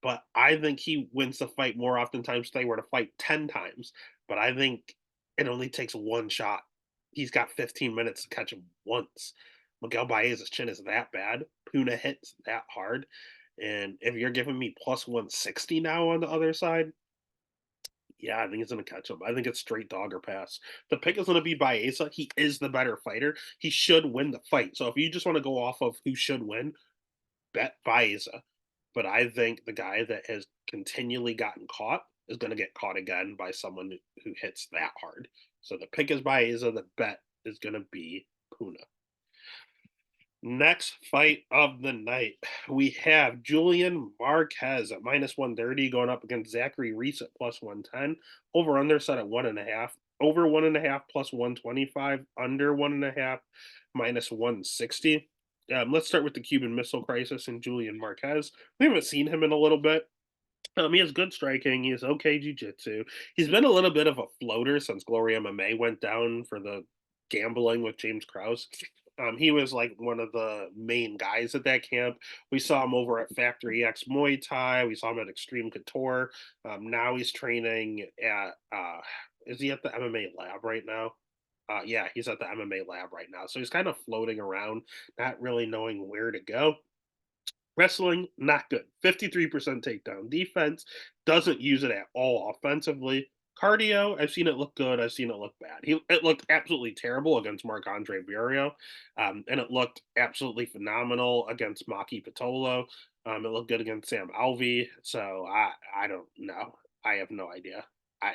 [SPEAKER 1] but I think he wins the fight more oftentimes if they were to fight 10 times. But I think it only takes one shot. He's got 15 minutes to catch him once. Miguel Baez's chin is that bad. Puna hits that hard. And if you're giving me plus 160 now on the other side, yeah, I think he's going to catch him. I think it's straight dog or pass. The pick is going to be Baeza. He is the better fighter. He should win the fight. So if you just want to go off of who should win, bet Baeza. But I think the guy that has continually gotten caught is going to get caught again by someone who hits that hard. So the pick is Baeza. The bet is going to be Puna. Next fight of the night, we have Julian Marquez at minus 130 going up against Zachary Reese at plus 110. Over under set at 1.5. Over 1.5 plus 125. Under 1.5 minus 160. Let's start with the Cuban Missile Crisis and Julian Marquez. We haven't seen him in a little bit. He has good striking. He has okay jiu-jitsu. He's been a little bit of a floater since Glory MMA went down for the gambling with James Krause. He was like one of the main guys at that camp. We saw him over at Factory X Muay Thai. We saw him at Extreme Couture. Now he's training at. Is he at the MMA lab right now? Yeah, he's at the MMA lab right now. So he's kind of floating around, not really knowing where to go. Wrestling, not good. 53% takedown defense, doesn't use it at all offensively. Cardio, I've seen it look good. I've seen it look bad. It looked absolutely terrible against Marc Andre Barrio, and it looked absolutely phenomenal against Maki Pitolo. It looked good against Sam Alvey. So I don't know. I have no idea. I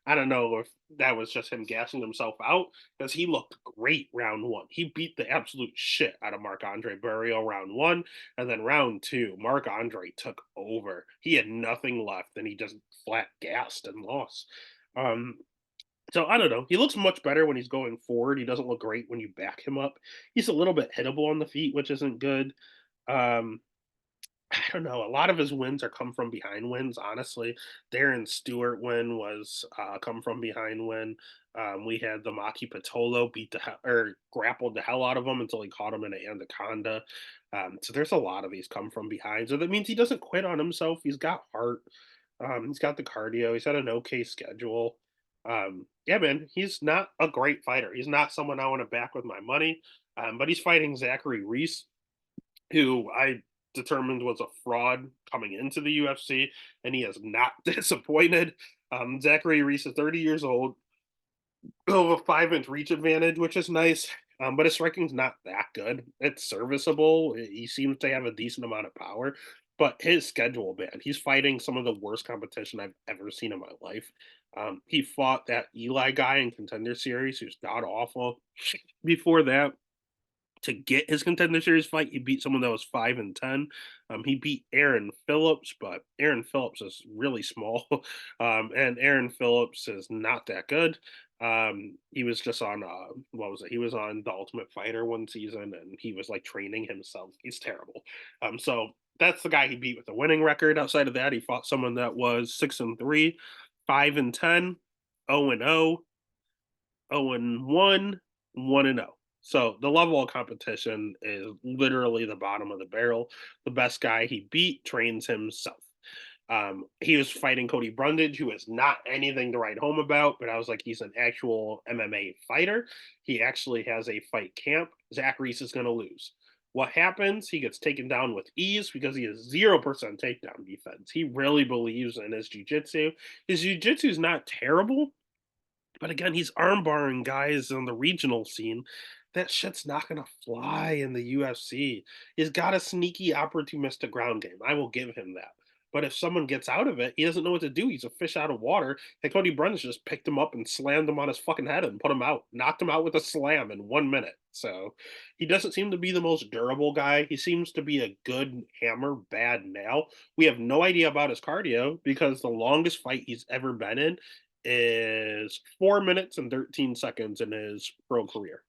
[SPEAKER 1] I don't know if that was just him gassing himself out because he looked great round one. He beat the absolute shit out of Marc Andre Barrio round one. And then round two, Marc Andre took over. He had nothing left, and he just flat gassed and lost. Um, so I don't know. He looks much better when he's going forward. He doesn't look great when you back him up. He's a little bit hittable on the feet, which isn't good. Um, I don't know. A lot of his wins are come from behind wins, honestly. Darren Stewart win was come from behind win. We had the Maki Patolo beat the or grappled the hell out of him until he caught him in an anaconda. So there's a lot of these come from behind. So that means he doesn't quit on himself. He's got heart. He's got the cardio. He's had an okay schedule. Yeah, man, he's not a great fighter. He's not someone I want to back with my money. But he's fighting Zachary Reese, who I determined was a fraud coming into the UFC, and he has not disappointed. Zachary Reese is 30 years old, of a 5-inch reach advantage, which is nice. But his striking's not that good. It's serviceable. He seems to have a decent amount of power, but his schedule, man, he's fighting some of the worst competition I've ever seen in my life. He fought that Eli guy in Contender Series, who's god awful. Before that, to get his Contender Series fight, he beat someone that was 5-10. He beat Aaron Phillips, but Aaron Phillips is really small, and Aaron Phillips is not that good. He was just on what was it? He was on The Ultimate Fighter one season, and he was like training himself. He's terrible. So that's the guy he beat with the winning record. Outside of that, he fought someone that was 6-3, 5-10, 0-0, 0-1, 1-0. So the level of competition is literally the bottom of the barrel. The best guy he beat trains himself. He was fighting Cody Brundage, who is not anything to write home about, but I was like, he's an actual MMA fighter. He actually has a fight camp. Zach Reese is going to lose. What happens? He gets taken down with ease because he has 0% takedown defense. He really believes in his jiu-jitsu. His jiu-jitsu is not terrible, but again, he's armbarring guys on the regional scene. That shit's not gonna fly in the UFC. He's got a sneaky, opportunistic ground game. I will give him that. But if someone gets out of it, he doesn't know what to do. He's a fish out of water. And Cody Brundage just picked him up and slammed him on his fucking head and put him out, knocked him out with a slam in 1 minute. So he doesn't seem to be the most durable guy. He seems to be a good hammer, bad nail. We have no idea about his cardio because the longest fight he's ever been in is 4 minutes and 13 seconds in his pro career.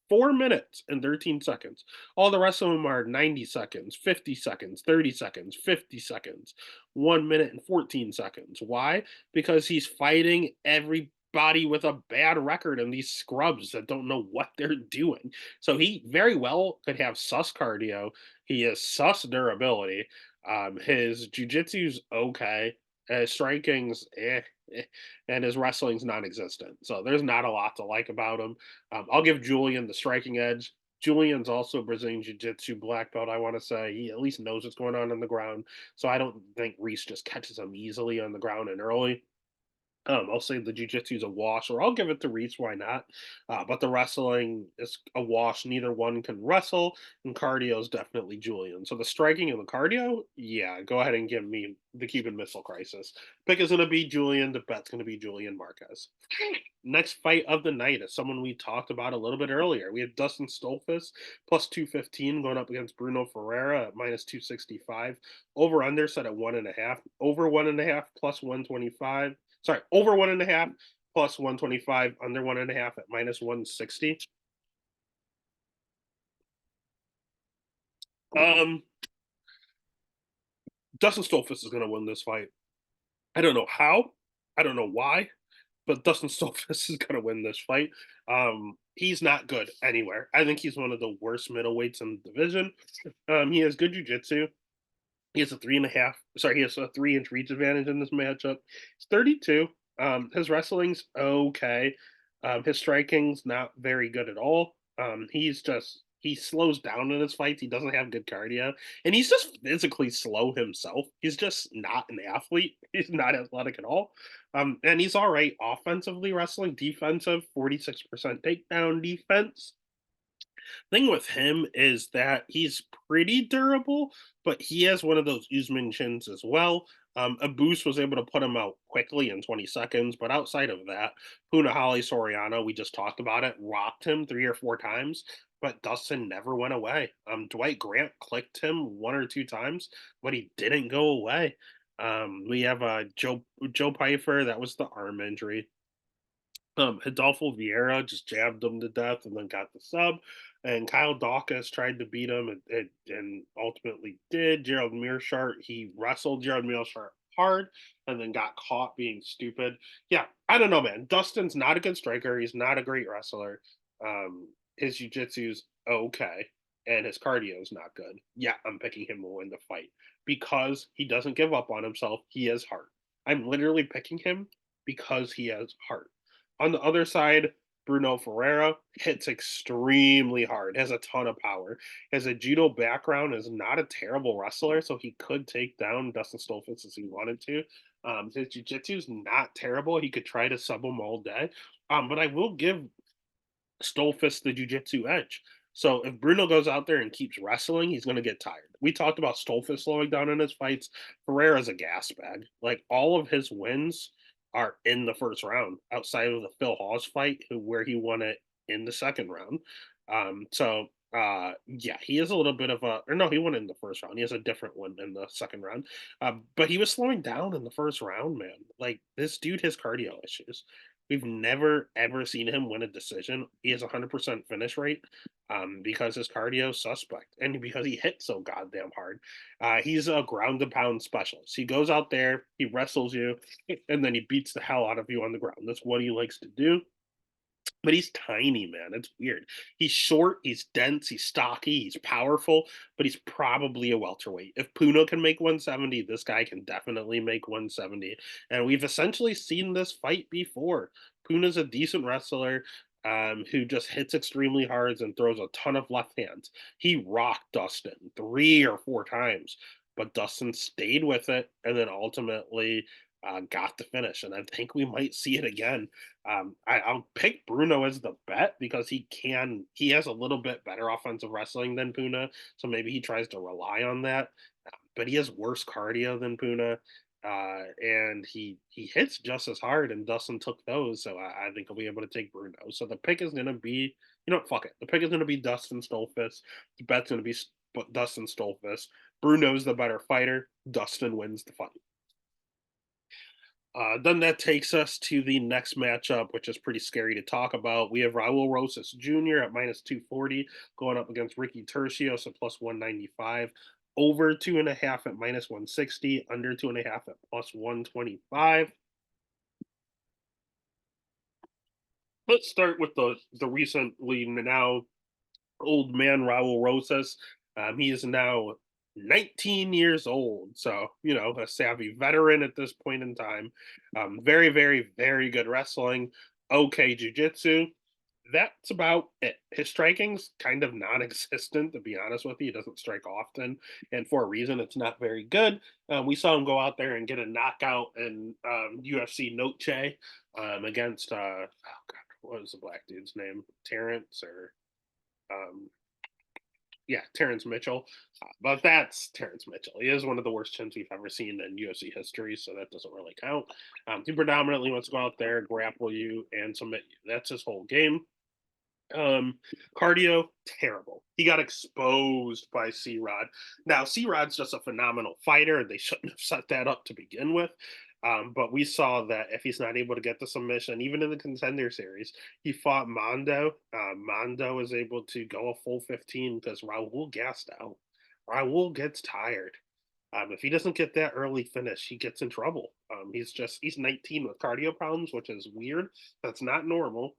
[SPEAKER 1] 4 minutes and 13 seconds. All the rest of them are 90 seconds, 50 seconds, 30 seconds, 50 seconds, 1 minute and 14 seconds. Why? Because he's fighting everybody with a bad record and these scrubs that don't know what they're doing. So he very well could have sus cardio. He has sus durability. His jujitsu's okay. Striking's and his wrestling's non-existent. So there's not a lot to like about him. I'll give Julian the striking edge. Julian's also Brazilian Jiu-Jitsu black belt. I want to say he at least knows what's going on the ground. So I don't think Reese just catches him easily on the ground and early. I'll say the jujitsu is a wash, or I'll give it to Reese. Why not? But the wrestling is a wash. Neither one can wrestle, and cardio is definitely Julian. So the striking and the cardio, yeah, go ahead and give me the Cuban Missile Crisis. Pick is going to be Julian. The bet's going to be Julian Marquez. Next fight of the night is someone we talked about a little bit earlier. We have Dustin Stolfus plus 215 going up against Bruno Ferreira at minus 265. Over under set at 1.5. Over 1.5 plus 125. Sorry, over 1.5 plus 125, under 1.5 at minus 160. Um, Dustin Stolfus is going to win this fight. I don't know how. I don't know why, but Dustin Stolfus is going to win this fight. He's not good anywhere. I think he's one of the worst middleweights in the division. He has good jujitsu. He has a 3.5. Sorry, he has a 3-inch reach advantage in this matchup. He's 32. His wrestling's okay. His striking's not very good at all. He slows down in his fights. He doesn't have good cardio, and he's just physically slow himself. He's just not an athlete. He's not athletic at all. And he's all right offensively wrestling, defensive 46% takedown defense. Thing with him is that he's pretty durable, but he has one of those Usman chins as well. A boost was able to put him out quickly in 20 seconds, but outside of that, Punahali Soriano, we just talked about it, rocked him 3 or 4 times, but Dustin never went away. Dwight Grant clicked him 1 or 2 times, but he didn't go away. We have Joe Pfeiffer, that was the arm injury. Adolfo Vieira just jabbed him to death and then got the sub. And Kyle Dawkins tried to beat him and ultimately did. Gerald Mearshart, he wrestled Gerald Mearshart hard and then got caught being stupid. Yeah, I don't know, man. Dustin's not a good striker. He's not a great wrestler. His jiu-jitsu's okay, and his cardio is not good. Yeah, I'm picking him to win the fight because he doesn't give up on himself. He has heart. I'm literally picking him because he has heart. On the other side, Bruno Ferreira hits extremely hard, has a ton of power. Has a judo background, is not a terrible wrestler, so he could take down Dustin Stolfus if he wanted to. His jiu-jitsu is not terrible. He could try to sub him all day. But I will give Stolfus the jiu-jitsu edge. So if Bruno goes out there and keeps wrestling, he's going to get tired. We talked about Stolfus slowing down in his fights. Ferreira's a gas bag. Like all of his wins are in the first round, outside of the Phil Hawes fight where he won it in the second round. Yeah, he is a little bit of a, or no, he won it in the first round. He has a different one in the second round. But he was slowing down in the first round, man. Like this dude has cardio issues. We've never ever seen him win a decision. He has 100% finish rate because his cardio is suspect and because he hits so goddamn hard. He's a ground and pound specialist. He goes out there, he wrestles you, and then he beats the hell out of you on the ground. That's what he likes to do. But he's tiny, man. It's weird. He's short, he's dense, he's stocky, he's powerful, but he's probably a welterweight. If Puno can make 170, this guy can definitely make 170. And we've essentially seen this fight before. Puna's a decent wrestler who just hits extremely hard and throws a ton of left hands. He rocked Dustin 3 or 4 times, but Dustin stayed with it and then ultimately got the finish. And I think we might see it again. I'll pick Bruno as the bet because he has a little bit better offensive wrestling than Puna, so maybe he tries to rely on that. But he has worse cardio than Puna, and he hits just as hard, and Dustin took those, so I think he'll be able to take Bruno. So the pick is going to be, fuck it. The pick is going to be Dustin Stolfus. The bet's going to be Dustin Stolfus. Bruno's the better fighter. Dustin wins the fight. Then that takes us to the next matchup, which is pretty scary to talk about. We have Raul Rosas Jr. at minus 240 going up against Ricky Tercios at plus 195. Over 2.5 at minus 160, under 2.5 at plus 125. Let's start with the recently now old man Raul Rosas. He is now 19 years old, so a savvy veteran at this point in time. Very, very, very good wrestling. Okay, jujitsu. That's about it. His striking's kind of non-existent, to be honest with you. He doesn't strike often, and for a reason, it's not very good. We saw him go out there and get a knockout in UFC Noche against oh god, what was the black dude's name? Terrence or um, yeah, Terrence Mitchell. But that's Terrence Mitchell. He is one of the worst chins we've ever seen in UFC history, so that doesn't really count. He predominantly wants to go out there, grapple you, and submit you. That's his whole game. Cardio, terrible. He got exposed by C Rod. Now, C Rod's just a phenomenal fighter, and they shouldn't have set that up to begin with. But we saw that if he's not able to get the submission, even in the contender series, he fought Mondo. Mondo was able to go a full 15 because Raul gassed out. Raul gets tired. If he doesn't get that early finish, he gets in trouble. He's 19 with cardio problems, which is weird. That's not normal.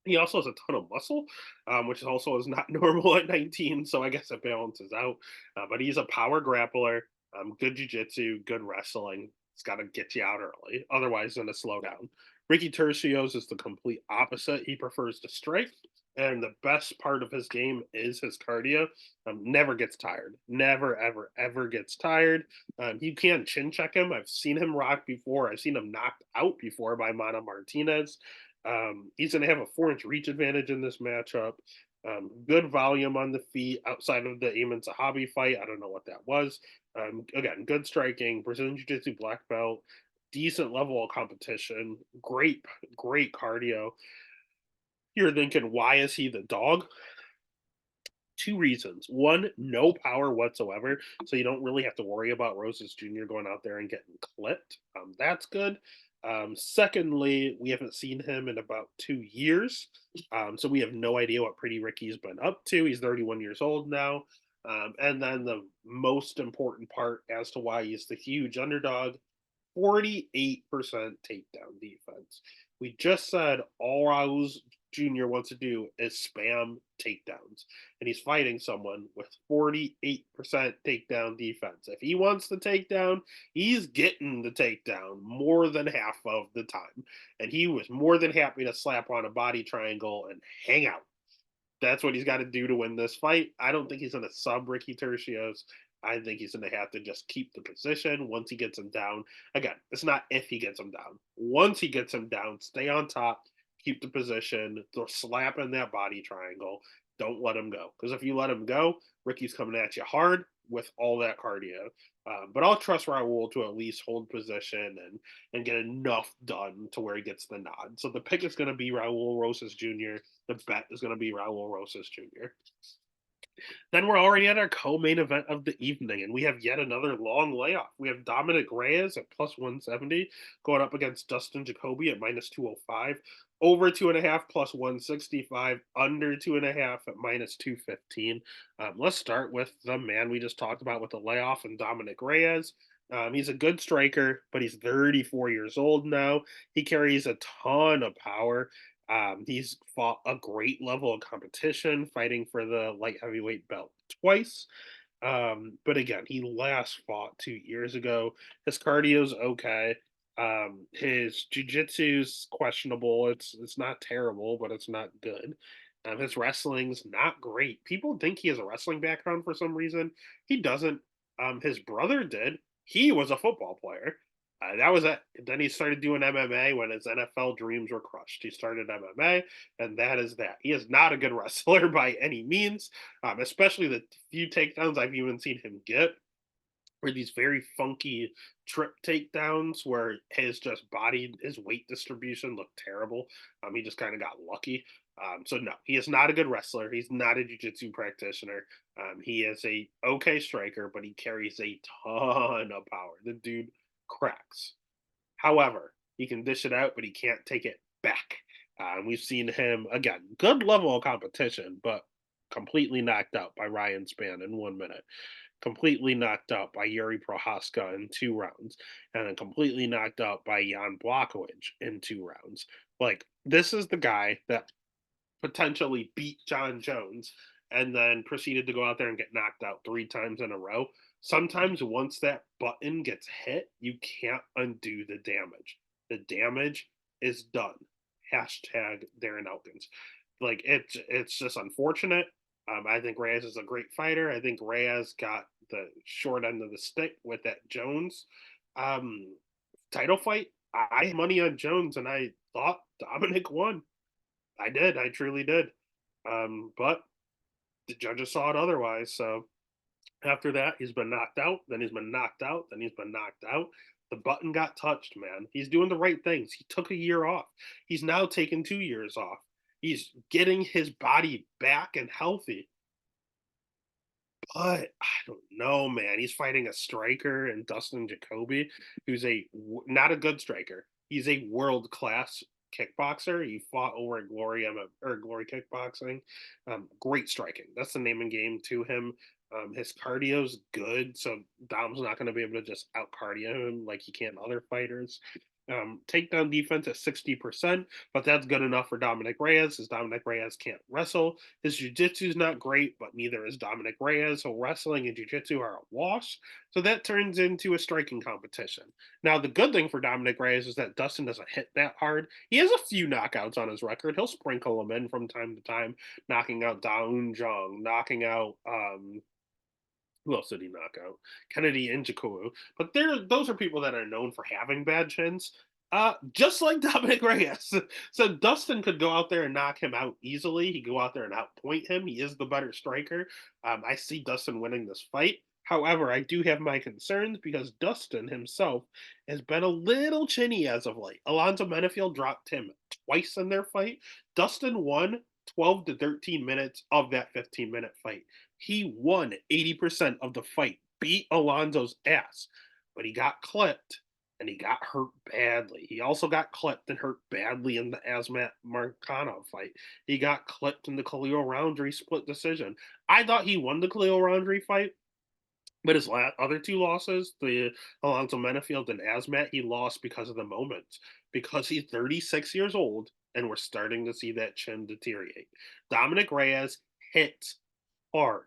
[SPEAKER 1] He also has a ton of muscle, which also is not normal at 19. So I guess it balances out. But he's a power grappler, good jujitsu, good wrestling. It's got to get you out early. Otherwise, going to slow down. Ricky Tercios is the complete opposite. He prefers to strike. And the best part of his game is his cardio. Never gets tired. Never, ever, ever gets tired. You can chin check him. I've seen him rock before. I've seen him knocked out before by Mana Martinez. He's going to have a 4-inch reach advantage in this matchup. Good volume on the feet outside of the Ayman Sahabi fight. I don't know what that was. Again, good striking, Brazilian Jiu Jitsu black belt, decent level of competition, great cardio. You're thinking, why is he the dog? Two reasons. One, no power whatsoever, so you don't really have to worry about Roses Jr. going out there and getting clipped. That's good. Secondly, we haven't seen him in about 2 years, so we have no idea what Pretty Ricky's been up to. He's 31 years old now. And then the most important part as to why he's the huge underdog, 48% takedown defense. We just said all Raul Jr. wants to do is spam takedowns, and he's fighting someone with 48% takedown defense. If he wants the takedown, he's getting the takedown more than half of the time, and he was more than happy to slap on a body triangle and hang out. That's what he's got to do to win this fight. I don't think he's going to sub Ricky Tercios. I think he's going to have to just keep the position once he gets him down. Again, it's not if he gets him down. Once he gets him down, stay on top, keep the position, they'll slap in that body triangle. Don't let him go. Because if you let him go, Ricky's coming at you hard with all that cardio. But I'll trust Raul to at least hold position and get enough done to where he gets the nod. So the pick is going to be Raul Rosas Jr. The bet is going to be Raul Rosas Jr. Then we're already at our co-main event of the evening, and we have yet another long layoff. We have Dominic Reyes at plus 170 going up against Dustin Jacoby at minus 205, over 2.5 plus 165, under 2.5 at minus 215. Let's start with the man we just talked about with the layoff and Dominic Reyes. He's a good striker, but he's 34 years old now. He carries a ton of power. He's fought a great level of competition, fighting for the light heavyweight belt twice. But again, he last fought 2 years ago. His cardio's okay. His jujitsu's questionable. It's not terrible, but it's not good. His wrestling's not great. People think he has a wrestling background for some reason. He doesn't. His brother did. He was a football player. That was it. Then he started doing MMA when his NFL dreams were crushed. He started MMA, and that is that. He is not a good wrestler by any means, especially the few takedowns I've even seen him get were these very funky trip takedowns where his weight distribution looked terrible. He just kind of got lucky. So no, he is not a good wrestler. He's not a jiu-jitsu practitioner. He is a okay striker, but he carries a ton of power. The dude cracks. However, he can dish it out, but he can't take it back. We've seen him again, good level of competition, but completely knocked out by Ryan Spann in 1 minute, completely knocked out by Yuri Prohaska in 2 rounds, and then completely knocked out by Jan Blachowicz in 2 rounds. Like, this is the guy that potentially beat John Jones and then proceeded to go out there and get knocked out 3 times in a row. Sometimes once that button gets hit, you can't undo the damage. The damage is done. Hashtag Darren Elkins. Like, it's just unfortunate. I think Reyes is a great fighter. I think Reyes got the short end of the stick with that Jones um, title fight. I had money on Jones, and I thought Dominic won. I did. I truly did. But the judges saw it otherwise. So after that, he's been knocked out. Then he's been knocked out. Then he's been knocked out. The button got touched, man. He's doing the right things. He took a year off. He's now taken 2 years off. He's getting his body back and healthy. But I don't know, man. He's fighting a striker and Dustin Jacoby, who's not a good striker. He's a world class kickboxer. He fought over at Glory Kickboxing. Great striking. That's the name and game to him. His cardio's good, so Dom's not going to be able to just out cardio him like he can other fighters. Takedown defense at 60%, but that's good enough for Dominic Reyes, as Dominic Reyes can't wrestle. His jiu-jitsu is not great, but neither is Dominic Reyes, so wrestling and jiu-jitsu are a wash. So that turns into a striking competition. Now, the good thing for Dominic Reyes is that Dustin doesn't hit that hard. He has a few knockouts on his record. He'll sprinkle them in from time to time, knocking out Daun Jung, knocking out who else did he knock out? Kennedy and Njoku. But those are people that are known for having bad chins. Just like Dominic Reyes. So Dustin could go out there and knock him out easily. He could go out there and outpoint him. He is the better striker. I see Dustin winning this fight. However, I do have my concerns because Dustin himself has been a little chinny as of late. Alonzo Menefield dropped him twice in their fight. Dustin won 12 to 13 minutes of that 15-minute fight. He won 80% of the fight, beat Alonzo's ass, but he got clipped and he got hurt badly. He also got clipped and hurt badly in the Asmat Markanov fight. He got clipped in the Khalil Roundtree split decision. I thought he won the Khalil Roundtree fight, but his other two losses, the Alonzo Menefield and Asmat, he lost because of the moments. Because he's 36 years old and we're starting to see that chin deteriorate. Dominic Reyes hits hard.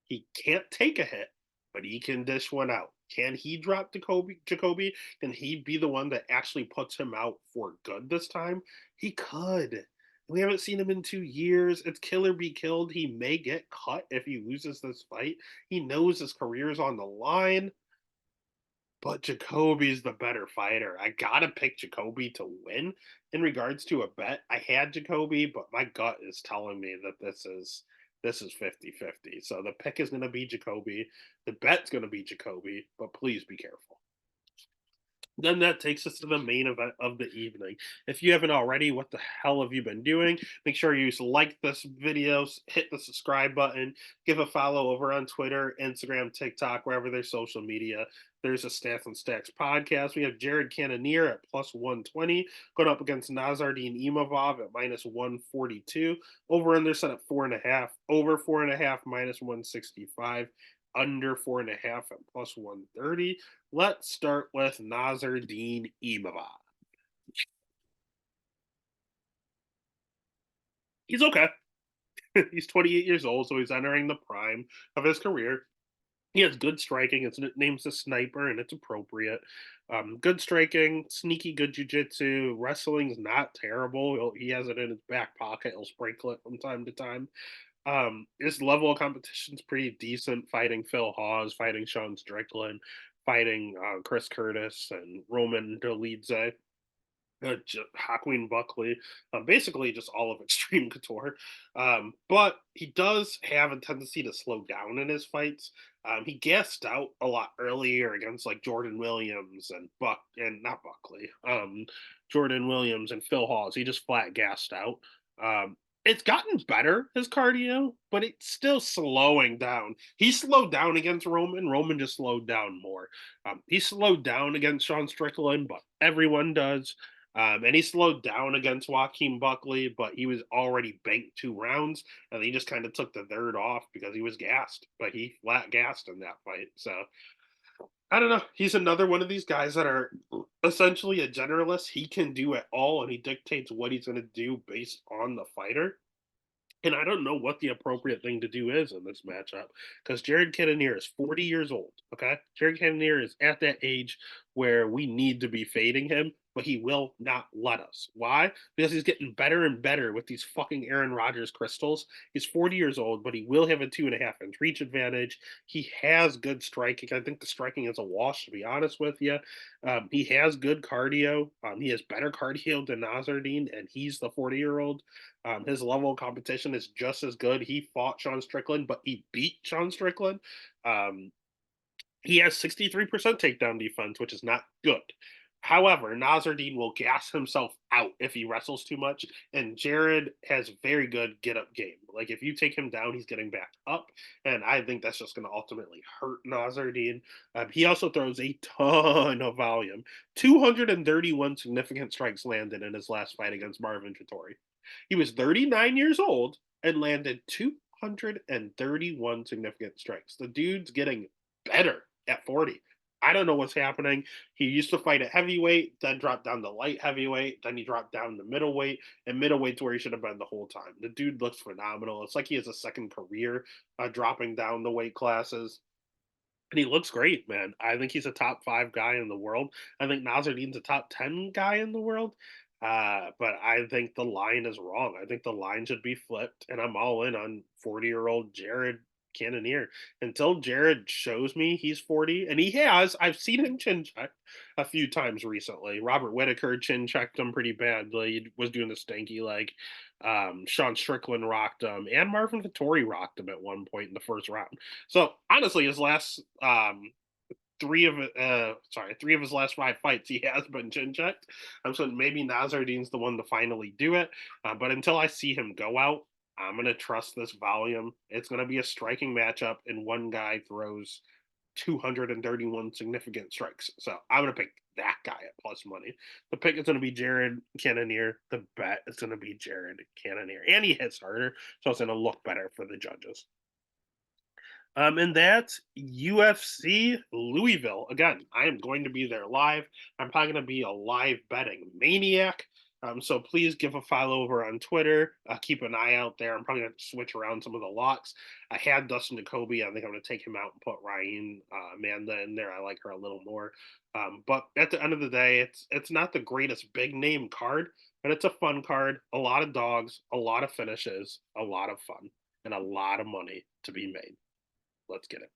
[SPEAKER 1] He can't take a hit, but he can dish one out. Can he drop Jacoby? Can he be the one that actually puts him out for good this time? He could. We haven't seen him in 2 years. It's kill or be killed. He may get cut if he loses this fight. He knows his career is on the line, but Jacoby's the better fighter. I gotta pick Jacoby to win. In regards to a bet, I had Jacoby, but my gut is telling me that this is 50-50. So the pick is going to be Jacoby. The bet's going to be Jacoby, but please be careful. Then that takes us to the main event of the evening. If you haven't already, what the hell have you been doing? Make sure you like this video, hit the subscribe button, give a follow over on Twitter, Instagram, TikTok, wherever there's social media. There's a Stats and Stacks podcast. We have Jared Cannonier at plus 120 going up against Nazardine Imavov at minus 142. Over under set at 4.5. Over 4.5 minus 165. Under 4.5 at plus 130. Let's start with Nazardine Imavov. He's okay. He's 28 years old, so he's entering the prime of his career. He has good striking. His nickname's the Sniper, and it's appropriate. Good striking, sneaky good jiu-jitsu. Wrestling's not terrible. He has it in his back pocket. He'll sprinkle it from time to time. His level of competition's pretty decent, fighting Phil Hawes, fighting Sean Strickland, fighting Chris Curtis and Roman Dolidze, Haquin Buckley, basically just all of Extreme Couture. But he does have a tendency to slow down in his fights. He gassed out a lot earlier against like Jordan Williams and not Buckley, Jordan Williams and Phil Hawes. He just flat gassed out. It's gotten better, his cardio, but it's still slowing down. He slowed down against Roman. Roman just slowed down more. He slowed down against Sean Strickland, but everyone does. And he slowed down against Joaquin Buckley, but he was already banked 2 rounds, and he just kind of took the third off because he was gassed. But he flat gassed in that fight. So I don't know. He's another one of these guys that are essentially a generalist. He can do it all, and he dictates what he's going to do based on the fighter. And I don't know what the appropriate thing to do is in this matchup because Jared Cannonier is 40 years old. Okay. Jared Cannonier is at that age where we need to be fading him, but he will not let us. Why? Because he's getting better and better with these fucking Aaron Rodgers crystals. He's 40 years old, but he will have a 2.5 inch reach advantage. He has good striking. I think the striking is a wash, to be honest with you. He has good cardio. He has better cardio than Nazardine, and he's the 40-year-old. His level of competition is just as good. He fought Sean Strickland, but he beat Sean Strickland. He has 63% takedown defense, which is not good. However, Nazardine will gas himself out if he wrestles too much, and Jared has very good get up game. Like if you take him down, he's getting back up, and I think that's just going to ultimately hurt Nazardine. He also throws a ton of volume. 231 significant strikes landed in his last fight against Marvin Vettori. He was 39 years old and landed 231 significant strikes. The dude's getting better at 40. I don't know what's happening. He used to fight at heavyweight, then dropped down to light heavyweight, then he dropped down to middleweight, and middleweight's where he should have been the whole time. The dude looks phenomenal. It's like he has a second career dropping down the weight classes. And he looks great, man. I think he's a top 5 guy in the world. I think Nasruddin's a top 10 guy in the world. But I think the line is wrong. I think the line should be flipped, and I'm all in on 40-year-old Jared Cannonier. Until Jared shows me he's 40, and he has. I've seen him chin check a few times recently. Robert Whitaker chin checked him pretty badly. He was doing the stanky leg. Sean Strickland rocked him, and Marvin Vettori rocked him at one point in the first round. So honestly, his last three of his last 5 fights, he has been chin checked. So maybe Nasruddin's the one to finally do it. But until I see him go out, I'm gonna trust this volume. It's gonna be a striking matchup, and one guy throws 231 significant strikes. So I'm gonna pick that guy at plus money. The pick is gonna be Jared Cannonier. The bet is gonna be Jared Cannonier, and he hits harder, so it's gonna look better for the judges. And that's UFC Louisville. Again, I am going to be there live. I'm probably going to be a live betting maniac. So please give a follow over on Twitter. Keep an eye out there. I'm probably going to switch around some of the locks. I had Dustin Jacoby. I think I'm going to take him out and put Ryan Amanda in there. I like her a little more. But at the end of the day, it's not the greatest big name card, but it's a fun card. A lot of dogs, a lot of finishes, a lot of fun, and a lot of money to be made. Let's get it.